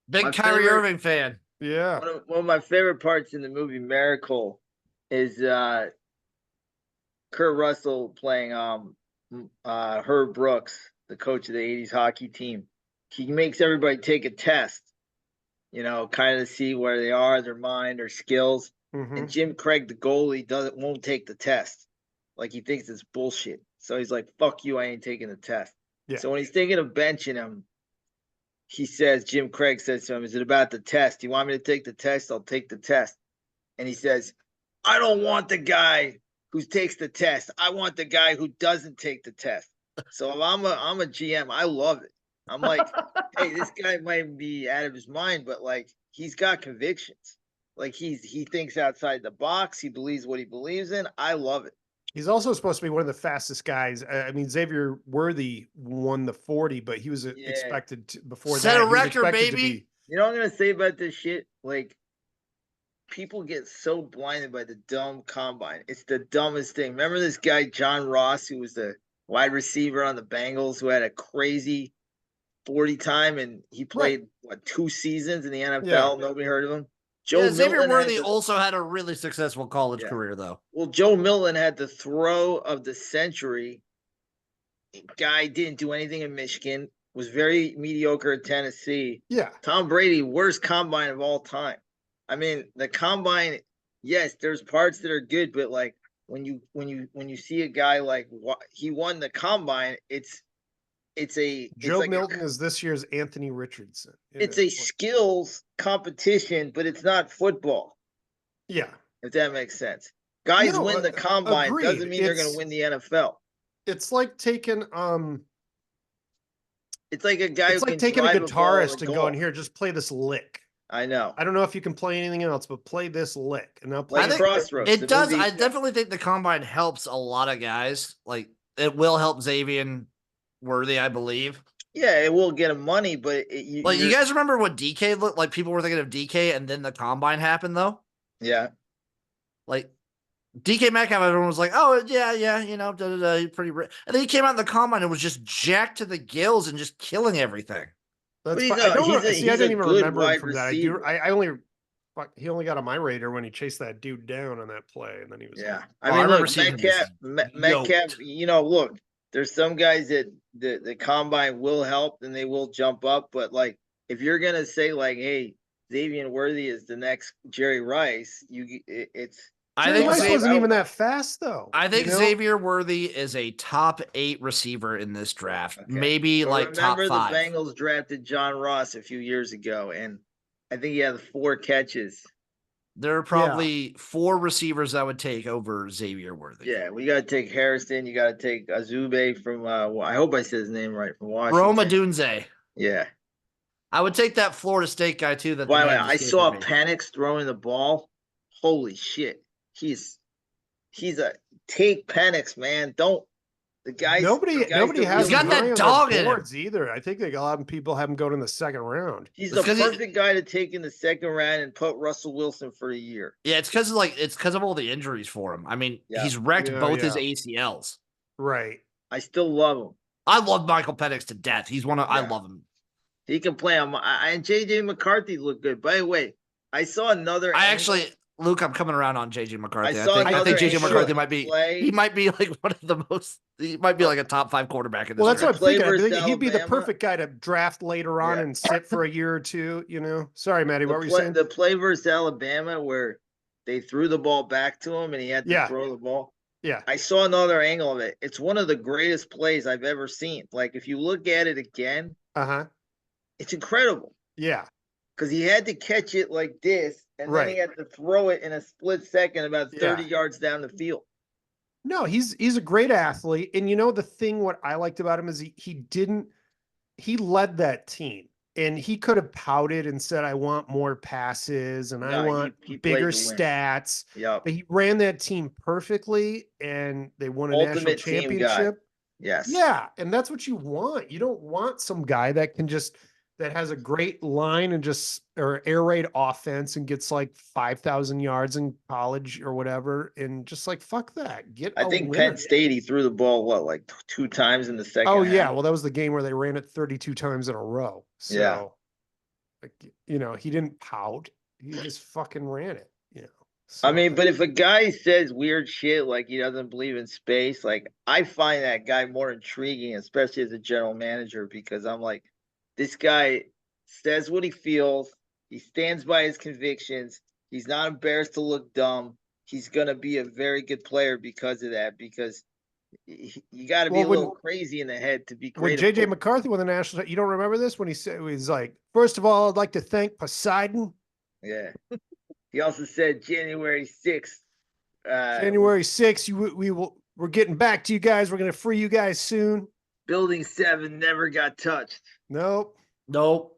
Big My Kyrie favorite- Irving fan. Yeah. One of my favorite parts in the movie Miracle is Kurt Russell playing Herb Brooks, the coach of the 80s hockey team. He makes everybody take a test, kind of to see where they are, their mind, their skills. Mhm. And Jim Craig, the goalie, won't take the test. Like he thinks it's bullshit. So he's like, fuck you, I ain't taking the test. Yeah. So when he's thinking of benching him, Jim Craig says to him, is it about the test? You want me to take the test? I'll take the test. And he says, I don't want the guy who takes the test. I want the guy who doesn't take the test. So if I'm a GM, I love it. I'm like, hey, this guy might be out of his mind, but like he's got convictions. Like he thinks outside the box. He believes what he believes in. I love it. He's also supposed to be one of the fastest guys. I mean, Xavier Worthy won the 40, but he was expected to, before Set that. a he was record, expected to baby. be- You know what I'm gonna say about this shit? Like, people get so blinded by the dumb combine. It's the dumbest thing. Remember this guy John Ross, who was the wide receiver on the Bengals, who had a crazy 40 time, and he played 2 seasons in the NFL. Yeah. Nobody heard of him. Joe Yeah, Xavier Milton had Worthy the, also had a really successful college Yeah. career, though. well, Joe Milton had the throw of the century. Guy didn't do anything in Michigan. Was very mediocre at Tennessee. Yeah. Tom Brady, worst combine of all time. I mean, the combine. Yes, there's parts that are good, but like when you see a guy like he won the combine, it's Joe like Milton is this year's Anthony Richardson. it's a skills competition, but it's not football. Yeah. If that makes sense. Guys No, win the combine agreed. doesn't mean they're going to win the NFL. It's like taking It's like a guy it's who like can taking a drive ball in guitarist the and goal. going, here, just play this lick. I know. I don't know if you can play anything else, but play this lick. And now play Like I think Crossroads. it the does. movie- I definitely think the combine helps a lot of guys. Like it will help Xavier Worthy, I believe. Yeah, it will get him money, but You guys remember what DK looked like? People were thinking of DK, and then the combine happened, though. Yeah. Like DK Metcalf, everyone was like, "Oh yeah, he's pretty." And then he came out in the combine and was just jacked to the gills and just killing everything. That's He's fine. a- I don't he's know. a- See, I he's a didn't even good remember him wide from that. receiver. He only got on my radar when he chased that dude down on that play, and then he was Yeah. Oh, I I mean, remember look, seeing him Metcalf, yoked. look, there's some guys that the combine will help and they will jump up, but like if you're gonna say like, hey, Xavier Worthy is the next Jerry Rice, it's I Jerry think Rice Xavier, wasn't even that fast, though. I think you know? Xavier Worthy is a top 8 receiver in this draft, Okay. maybe But like top remember 5. the Bengals drafted John Ross a few years ago, and I think he had 4 catches. There are probably 4 receivers I would take over Xavier Worthy. Yeah, we got to take Harrison. You got to take Azube from. I hope I said his name right, from Washington. Roma Dunze. Yeah. I would take that Florida State guy too. That By the way, name I escaped saw me. Penix throwing the ball. Holy shit! He's a take Penix, man. Don't the guys. Nobody the guys has He's got him that high on their dog in him. boards either. I think a lot of people have him going in the second round. He's It's the 'cause he- perfect guy to take in the second round and put Russell Wilson for a year. Yeah, it's because of all the injuries for him. I mean, Yeah. he's wrecked Yeah, both his yeah. ACLs. Right. I still love him. I love Michael Penix to death. He's one of I Yeah. love him. He can play him. And JJ McCarthy looked good. By the way, I saw another. I angle. actually, Luke, I'm coming around on JJ McCarthy. I I saw think another JJ angle McCarthy of might be play. he might be like one of the most. He might be like a top 5 quarterback in this. Well, that's draft. what I'm thinking. I versus think he'd be the Alabama. perfect guy to draft later on Yeah. and sit for a year or two. Sorry, Maddie, what were you saying? The play versus Alabama where they threw the ball back to him and he had to Yeah. throw the ball. Yeah. I saw another angle of it. It's one of the greatest plays I've ever seen. Like if you look at it again, Uh-huh. it's incredible Yeah. because he had to catch it like this and then he Right. had to throw it in a split second about 30 Yeah. yards down the field. No, he's a great athlete. And the thing what I liked about him is he led that team. And he could have pouted and said, I want more passes and I No, want he played bigger to win. stats. Yep. But he ran that team perfectly and they won a national Ultimate team guy. championship. Yes. Yeah, and that's what you want. You don't want some guy that has a great line and or air raid offense and gets like 5,000 yards in college or whatever, and just like fuck that. Get I a think winner. Penn State, he threw the ball, like 2 times in the second Oh half? yeah, well that was the game where they ran it 32 times in a row. So, Yeah. like, he didn't pout. He just fucking ran it. I mean, but if a guy says weird shit like he doesn't believe in space, like I find that guy more intriguing, especially as a general manager, because I'm like, this guy says what he feels. He stands by his convictions. He's not embarrassed to look dumb. He's going to be a very good player because of that, because you got to be Well, a little crazy in the head to be when great. JJ McCarthy won the national, you don't remember this when he said he was like, first of all, I'd like to thank Poseidon. Yeah. He also said January 6th. January 6th, we're getting back to you guys. We're going to free you guys soon. Building 7 never got touched. Nope.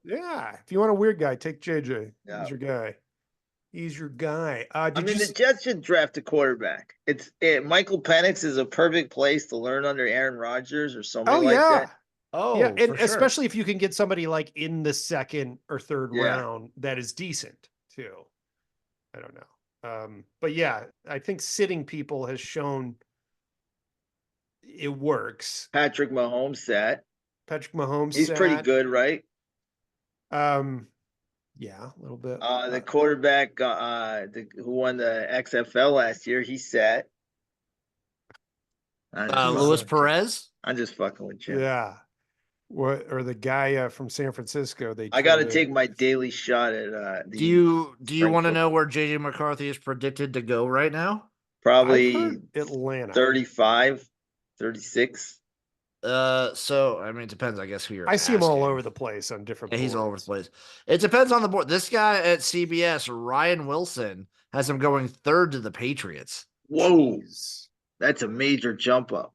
Yeah. If you want a weird guy, take JJ. Yeah. He's your guy. He's your guy. The Jets should draft a quarterback. Michael Penix is a perfect place to learn under Aaron Rodgers or somebody like that. Oh, yeah. And for sure. especially if you can get somebody like in the second or third Yeah. round that is decent too. I don't know. But yeah, I think sitting people has shown it works. Patrick Mahomes sat. Patrick Mahomes, He's pretty good, right? Yeah, a little bit. The quarterback, who won the XFL last year, he's set. Luis Perez. I'm just fucking with you. Yeah. What or the guy from San Francisco? I got to take my daily shot at. Do you want to Springfield. know where JJ McCarthy is predicted to go right now? Probably Atlanta 35, 36. So I mean, it depends. I guess who you're. I see him all asking. over the place on different. Yeah, he's all over the boards. place. It depends on the board. This guy at CBS, Ryan Wilson, has him going third to the Patriots. Whoa, that's a major jump up.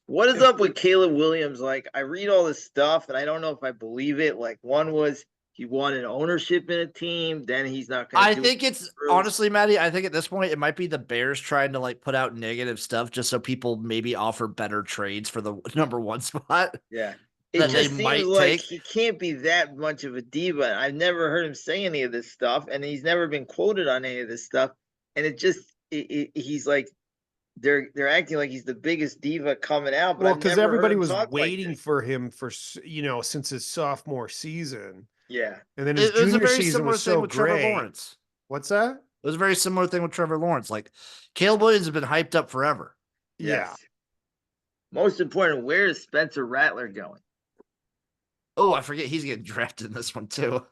What is up with Caleb Williams? Like, I read all this stuff and I don't know if I believe it. Like, one was he wanted ownership in a team, then he's not going to. I think it's honestly, Maddie. I think at this point it might be the Bears trying to like put out negative stuff just so people maybe offer better trades for the number one spot. Yeah. That It they just might seems like take. he can't be that much of a diva. I've never heard him say any of this stuff, and he's never been quoted on any of this stuff. And it just, he's like, they're acting like he's the biggest diva coming out. But well, because everybody was waiting for him for since his sophomore season. Yeah, and then his It was a junior very season similar was thing so with Trevor great. Lawrence. What's that? It was a very similar thing with Trevor Lawrence. Like Caleb Williams has been hyped up forever. Yeah. Most important, where is Spencer Rattler going? Oh, I forget he's getting drafted in this one too.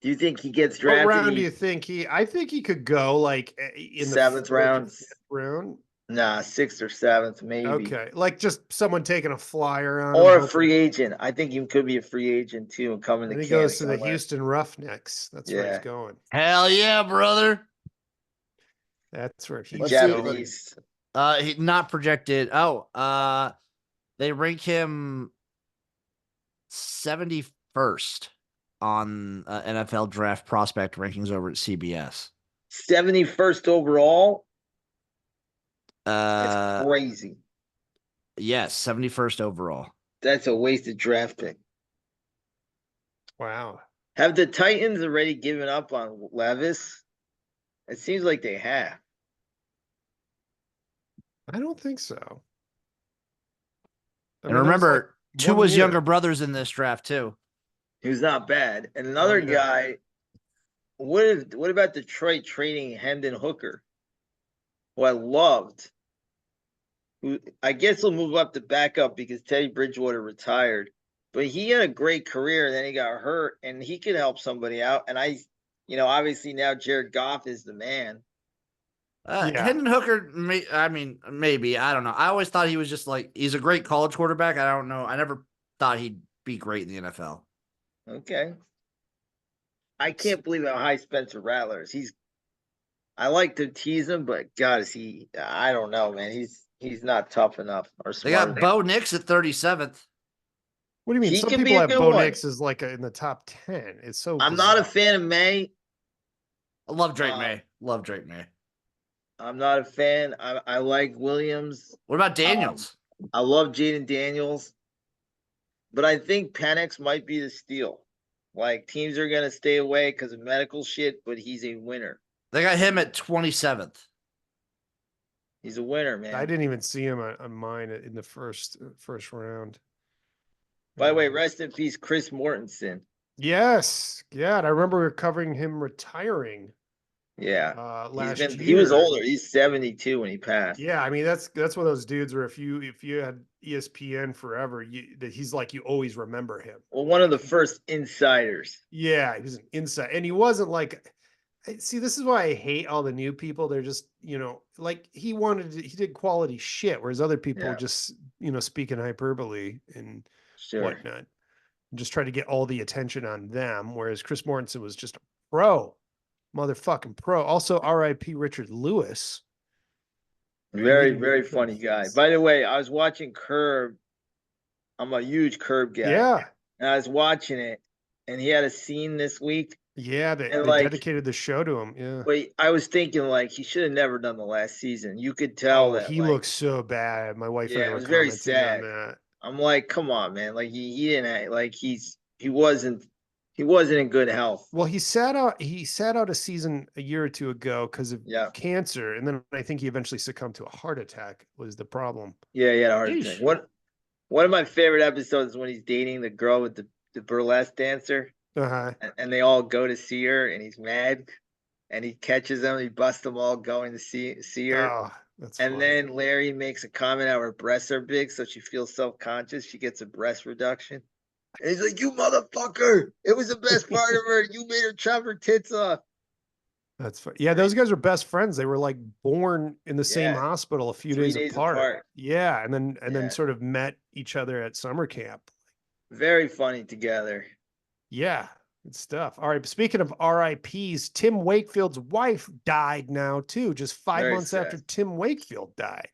Do you think he gets drafted? What round do you think I think he could go like in the 7th round. 5th round. Nah, 6th or 7th, maybe. Okay, like just someone taking a flyer on or him, a free agent. I think he could be a free agent too and coming to. And he goes to the Houston Roughnecks. That's where he's going. Hell yeah, brother. That's where he's Japanese. He not projected. Oh, they rank him 71st on NFL draft prospect rankings over at CBS. 71st overall. That's That's crazy. Yes, 71st overall. That's a wasted draft pick. Wow. Have the Titans already given up on Levis? It seems like they have. I don't think so. And remember, Tua's younger brother's in this draft too. He was not bad. And another guy, what about Detroit trading Hendon Hooker, who I loved? Who I guess he'll move up to backup because Teddy Bridgewater retired. But he had a great career, and then he got hurt, and he could help somebody out. And obviously now Jared Goff is the man. Hendon Hooker, maybe. I don't know. I always thought he was just like, he's a great college quarterback. I don't know. I never thought he'd be great in the NFL. Okay. I can't believe how high Spencer Rattler is. I like to tease him, but God, is he, I don't know, man. He's not tough enough or smart. They got Bo Nix at 37th. What do you mean? He Some can people be a have good Bo one. Nix is like in the top 10. It's so I'm bizarre. not a fan of May. I love Drake May. Love Drake May. I'm not a fan. I like Williams. What about Daniels? I love Jaden Daniels. But I think Penix might be the steal. Like, teams are going to stay away because of medical shit, but he's a winner. They got him at 27th. He's a winner, man. I didn't even see him on mine in the first round. By the way, rest in peace, Chris Mortensen. Yes. Yeah. And I remember covering him retiring. Yeah. Last year. He was older. He's 72 when he passed. Yeah. I mean, that's one of those dudes where if you had ESPN forever, he's like, you always remember him. Well, one of the first insiders. Yeah. He was an insider. And he wasn't like, see, this is why I hate all the new people. They're just, like he did quality shit, whereas other people are just, speaking hyperbole and whatnot. And just try to get all the attention on them. Whereas Chris Mortensen was just a motherfucking pro. Also, R.I.P. Richard Lewis. Very, very funny guy. By the way, I was watching Curb. I'm a huge Curb guy. Yeah. And I was watching it, and he had a scene this week. Yeah, they dedicated the show to him. Yeah. But I was thinking, like, he should have never done the last season. You could tell that he looks so bad. My wife it was very sad. I'm like, come on, man. Like he didn't like he wasn't in good health. Well, he sat out a season a year or two ago because of cancer, and then I think he eventually succumbed to a heart attack. Was the problem? Yeah, he had a heart attack. One of my favorite episodes is when he's dating the girl with the burlesque dancer. Uh-huh. and they all go to see her, and he's mad, and he catches them, he busts them all going to see her. Oh, that's And funny. then Larry makes a comment how her breasts are big, so she feels self-conscious. She gets a breast reduction. And he's like, "You motherfucker! It was the best part of her. You made her chop her tits off." That's fun. Yeah, those guys are best friends. They were like born in the same Yeah. hospital a few 3 days days apart. apart. Yeah, and then Yeah. sort of met each other at summer camp. Very funny together. Yeah, good stuff. All right, speaking of RIPs, Tim Wakefield's wife died now too, just 5 Very months after sad. Tim Wakefield died.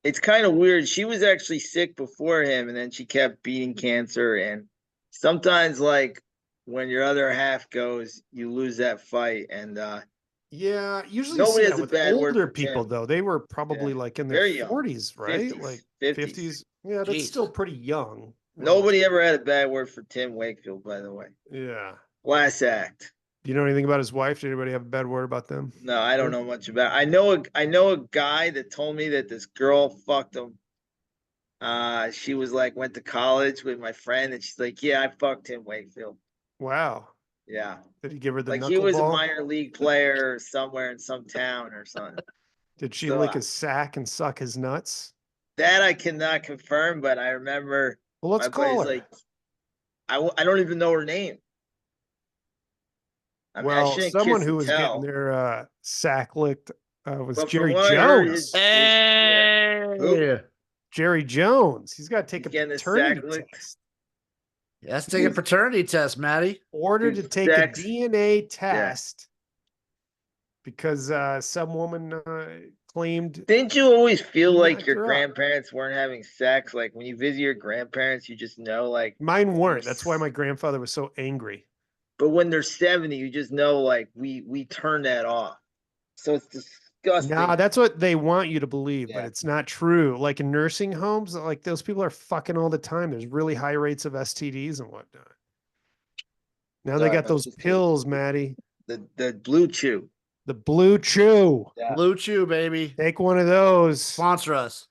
It's kind of weird. She was actually sick before him, and then she kept beating cancer. And sometimes, like when your other half goes, you lose that fight. And Yeah, usually you nobody see has that a with bad word older for people Tim. though. They were probably Yeah. like in their Very young. 40s, right? 50s, Like 50s. 50s. Yeah, that's Jeez. still pretty young. Nobody ever had a bad word for Tim Wakefield, by the way. Yeah. Class act. Do you know anything about his wife? Did anybody have a bad word about them? No, I don't know much about. I know a guy that told me that this girl fucked him. She was like went to college with my friend, and she's like, "Yeah, I fucked Tim Wakefield." Wow. Yeah, Did he give her the like he was a knuckleball? minor league player somewhere in some town or something. Did she So, lick his sack and suck his nuts? That I cannot confirm, but I remember Well, let's my call buddy's her. like, I don't even know her name. I mean, I Well, shouldn't someone kiss who and was tell. getting their sack licked was But from Jerry what I heard, Jones. yeah. Who? Jerry Jones. He's got to take He's a getting his paternity sack licked? test. Let's take a paternity test, Maddie. Ordered to His take a sex- DNA test because some woman claimed. Didn't you always feel He like knocked your her up. grandparents weren't having sex? Like when you visit your grandparents, you just know, like, Mine weren't. That's why my grandfather was so angry. but when they're 70, you just know, like, we turn that off. So it's disgusting. Nah, that's what they want you to believe, but Yeah. it's not true. Like in nursing homes, like those people are fucking all the time. There's really high rates of STDs and whatnot. Now they Sorry, got my those sister- pills, Maddie. The Blue Chew. The Blue Chew. Yeah. Blue Chew, baby. Take one of those. Sponsor us.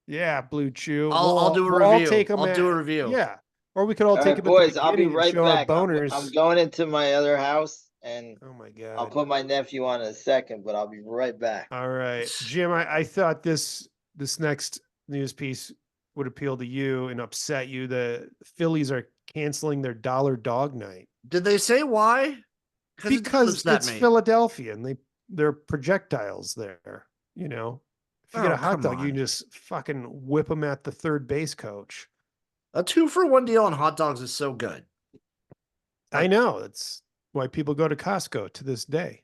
Yeah, Blue Chew. I'll do a we'll all review. take 'em I'll do a at- review. Yeah. Or we could all All take right, them at the boys, I'll be beginning and right show our back. I'm boners. going into my other house, and Oh my I'll God. put my nephew on in a second, but I'll be right back. All right. Jim, I thought this next news piece would appeal to you and upset you. The Phillies are canceling their dollar dog night Did they say why? It does because upset it's me. Philadelphia and they're projectiles there. You know, if you get Oh, a hot come dog, you on. can just fucking whip them at the third base coach. A 2-for-1 deal on hot dogs is so good. I know. That's why people go to Costco to this day.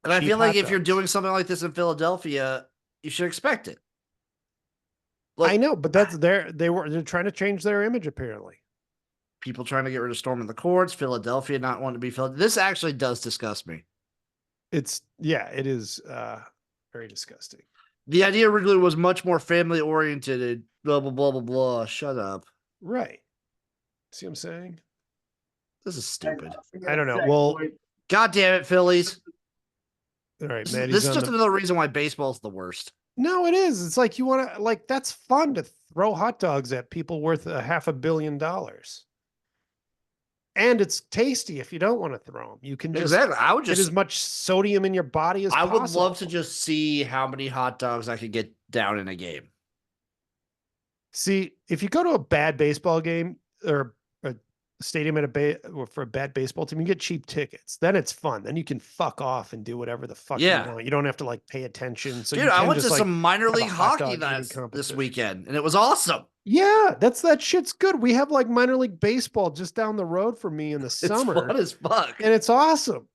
And I Cheap feel like hot if you're dogs. doing something like this in Philadelphia, you should expect it. Look, I know, but that's they're trying to change their image apparently. people trying to get rid of storming the courts, Philadelphia not wanting to be Philadelphia. This actually does disgust me. It is very disgusting. The idea originally was much more family oriented and blah, blah, blah, blah, blah. Shut up. Right. See what I'm saying? This is stupid. I don't know. Well, God damn it, Phillies. all right, This Maddie's is on just the... another reason why baseball's the worst. No, it is. It's like you want to like that's fun to throw hot dogs at people worth $500 million. And it's tasty if you don't want to throw them. You can just Exactly. I would get just as much sodium in your body as I possible. would love to just see how many hot dogs I could get down in a game. See, if you go to a bad baseball game or a stadium at or for a bad baseball team, you get cheap tickets. Then it's fun. Then you can fuck off and do whatever the fuck Yeah. you want. You don't have to like pay attention. So Dude, you I can went just, to like, some minor have a league hot hockey dog eating nights this competition. weekend, and it was awesome. Yeah, that shit's good. We have like minor league baseball just down the road from me in the It's summer, fun as fuck. and it's awesome.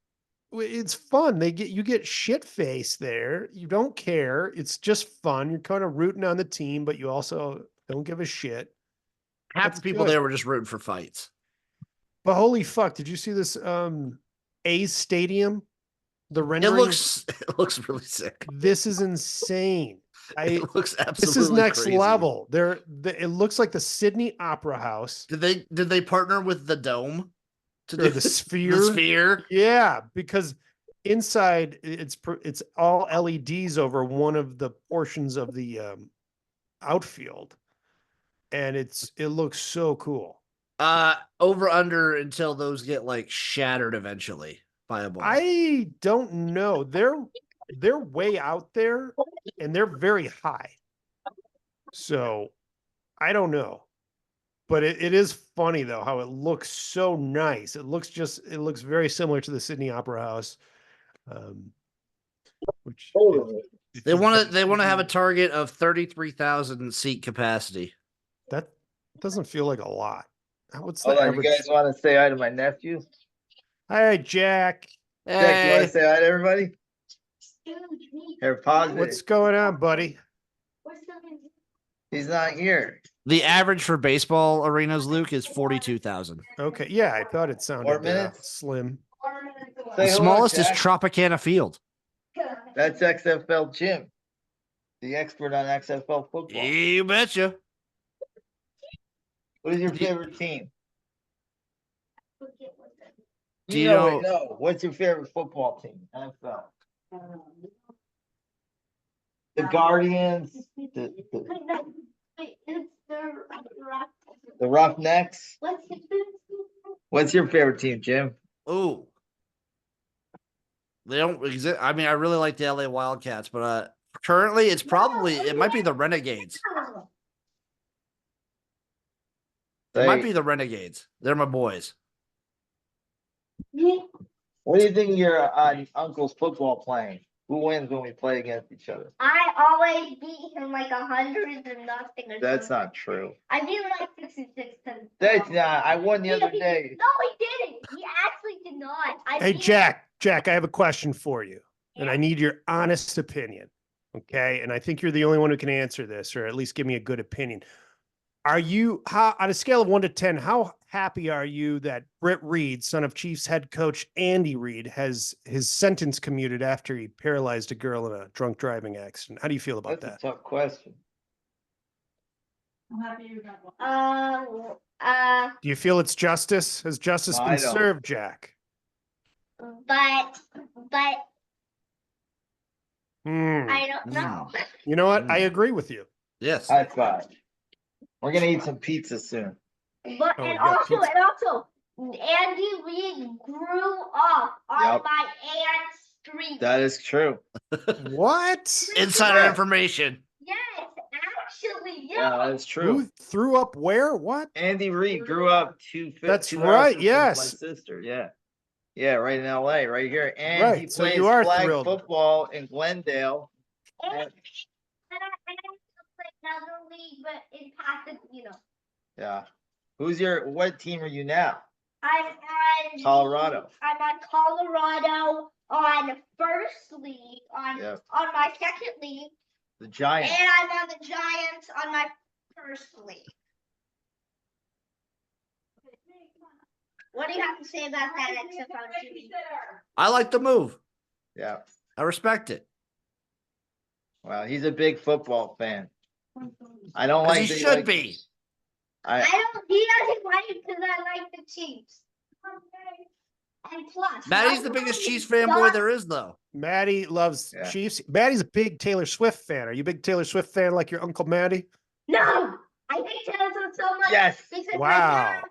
It's fun. You get shit faced there. You don't care. It's just fun. You're kind of rooting on the team, but you also don't give a shit. Half That's the people good. there were just rooting for fights. But holy fuck, did you see this A's stadium? The It rendering. looks really sick. This is insane. It looks absolutely This is next crazy. level. It looks like the Sydney Opera House. Did they partner with the Dome to Or do the Sphere? The Sphere. Yeah, because inside it's all LEDs over one of the portions of the outfield, and it looks so cool. Over under until those get like shattered eventually by a ball. I don't know. They're way out there and they're very high. So I don't know. But it is funny though how it looks so nice. It looks very similar to the Sydney Opera House. Which if They you've want been to have a to- target of 33,000 seat capacity. that doesn't feel like a lot. What's the Hold on, you average? guys want to say hi to my nephew? Hi, Jack. Jack, you want Hey, to say hi to everybody? Here, pause What's it. going on, buddy? He's not here. the average for baseball arenas, Luke, is 42,000. Okay, yeah, I thought it sounded minutes? slim. The Say hello, smallest is Jack. Tropicana Field. That's XFL Jim, the expert on XFL football. You betcha. What is your favorite team? Do you know it. know- No. What's your favorite football team? NFL. The Guardians, the Roughnecks. What's your favorite team, Jim? Ooh. They don't exist. I mean, I really like the LA Wildcats, but currently it might be the Renegades. It might be the Renegades. They're my boys. What do you think of your uncle's football playing? Who wins when we play against each other? I always beat him like 100 to nothing. That's not true. I beat him like 66 to. That's not. I won the other day. No, he didn't. He actually did not. Hey, Jack, I have a question for you, and I need your honest opinion. Okay, and I think you're the only one who can answer this, or at least give me a good opinion. Are you on a scale of 1 to 10? How happy are you that Britt Reid, son of Chiefs head coach Andy Reid, has his sentence commuted after he paralyzed a girl in a drunk driving accident? How do you feel about That's that? a tough question. Do you feel it's justice? Has justice No, been I don't. served, Jack? But Hmm. I don't know. You know what? I agree with you. Yes. High five. We're gonna eat some pizza soon. But Oh, and you got pizza. also, Andy Reid grew up on Yep. my aunt's street. That is true. What? Insider Yeah. information. Yes, actually, Yeah, yeah. that is true. Who threw up where? What? Andy Reid grew up two. That's 2 right, hours from yes. My sister. Yeah. Yeah, right in LA, right here. And he Right, so plays you are flag thrilled. football in Glendale. And I play another league, but in Pasadena. Yeah. What team are you now? I'm on Colorado. I'm on Colorado on first league Yep. on my second league, The Giants. and I'm on the Giants on my first league. What do you have to say about that, XFL Jimmy? I like the move. Yeah. I respect it. Well, he's a big football fan. I don't 'Cause like. he that should likes- be. I don't. He doesn't like it because I like the Chiefs. And plus, Maddie's the biggest Chiefs fanboy there is, though. Maddie loves Yeah. Chiefs. Maddie's a big Taylor Swift fan. Are you a big Taylor Swift fan like your Uncle Maddie? No, I hate Taylor Swift so much. Yes. Because Wow.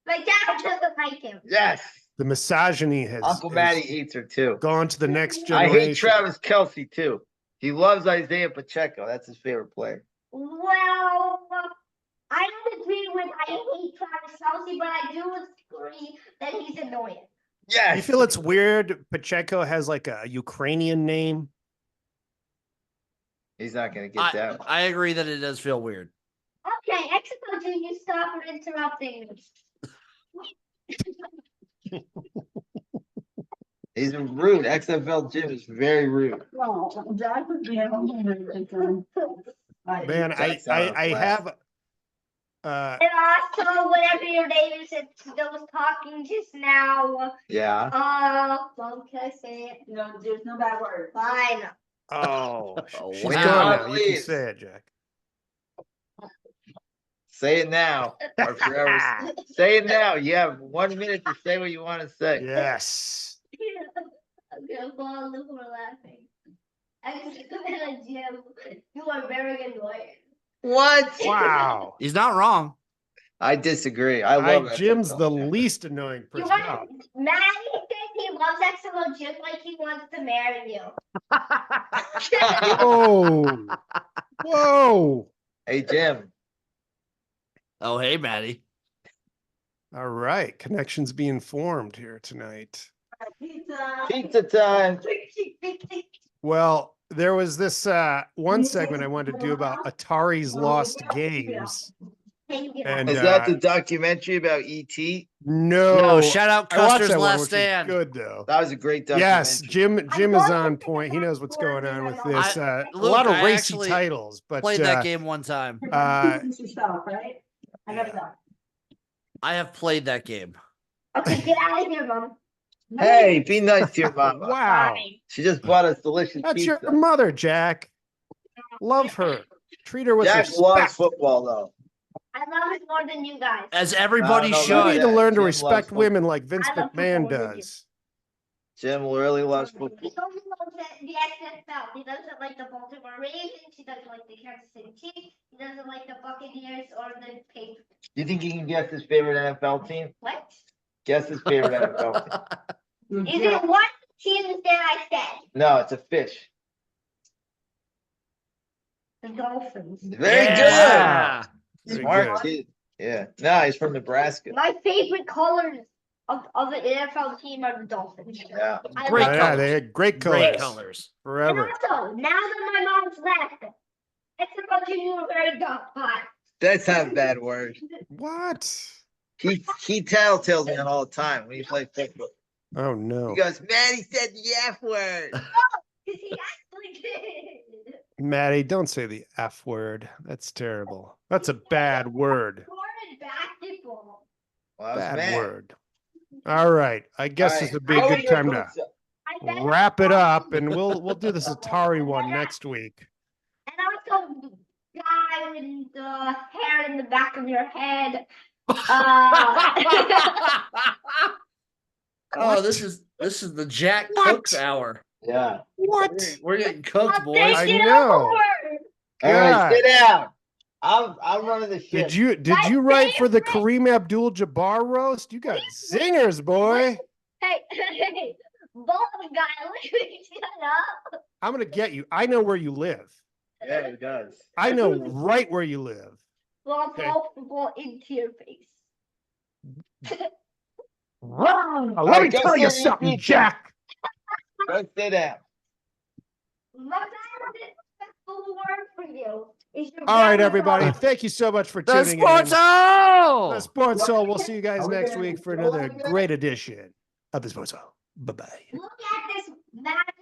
my dad doesn't like him. Yes. The misogyny has, Uncle has Matty hates her too. gone to the next I generation. hate Travis Kelsey too. He loves Isaiah Pacheco. That's his favorite player. Well, I don't agree with I hate Travis Kelce, but I do agree that he's annoying. Yes. You feel it's weird Pacheco has like a Ukrainian name? He's not gonna get that one. I agree that it does feel weird. Okay, XFL, you stop interrupting me. He's rude. XFL Jim is very rude. Man, That's I not a have And also, whatever your name is that was talking just now. Yeah. Well, can I say it? No, there's no bad words. Fine. oh she's Wow. gone now. You can Please. say it, Jack. Say it now or forever. Say it now. You have 1 minute to say what you want to say. Yes. I'm gonna fall over laughing. XFL Jim, you are very annoying. What? Wow. He's not wrong. I disagree. I love Jim's the XFL. least annoying You person. want Maddie says he loves XFL just like he wants to marry you. Whoa. Whoa. Hey, Jim. Oh, hey, Maddie. All right. Connections being formed here tonight. Pizza time. Well, there was this one segment I wanted to do about Atari's lost games. And Is that the documentary about ET? no, Shout out I watched Custer's that one, Last which was Stand. good though. That was a great documentary. Yes, Jim is on point. He knows what's going on with this. A Luke, lot of I racy actually titles, but Played that game one time. Right? I never yeah. know. I have played that game. Okay, get out of here, Mom. Hey, be nice to your mama. Wow, She just bought us delicious that's pizza. your mother, Jack. Love her. Treat her with Jack loves respect. football, though. I love it more than you guys. As everybody No, You need should. to learn to Jim respect loves women like Vince I love McMahon football more than you. does. Jim really loves He football. only loves the XFL. He doesn't like the Baltimore Ravens. He doesn't like the Kansas City Chiefs. He doesn't like the Buccaneers or the Patriots. You think he can guess his favorite NFL team? What? Guess his favorite NFL team. Is it one team that I said? No, it's a fish. The Dolphins. Very Yeah. good. Very Smart good. kid. Yeah. No, he's from Nebraska. My favorite colors of the NFL team are the Dolphins. Yeah. I Great love Yeah, colors. they had great colors. Great colors. And Forever. also, now that my mom's left, XFL Junior very got hot. That's not a bad word. What? He tattletales me all the time when he plays football. Oh no. He goes, man, he said the F word. Because he actually did. Maddie, don't say the F word. That's terrible. That's a bad word. Started basketball. Well, I was Bad mad. word. All right. I guess this would be a How good are your time to pizza? I bet- wrap it up, and we'll do this Atari one next week. And also, the guy with the hair in the back of your head. Oh, this is the Jack What? Cooks hour. Yeah. What? We're getting cooked, I'll boys. I take it know. over. All right, God. sit down. I'm running the shit. Did you write for the Kareem Abdul-Jabbar roast? You got zingers, boy. Hey, bald guy, look at me, shut up. I'm gonna get you. I know where you live. Yeah, he does. I know right where you live. Well, Okay. football into your face. Let me right, go tell you sit in something, pizza. Jack. Go sit down. My disrespectful word for you is your All right, grandma. everybody. Thank you so much for The tuning Sports in. Hole! The Sports Soul. We'll see you guys next week for another great edition of the Sports Soul. Bye-bye. Look at this magic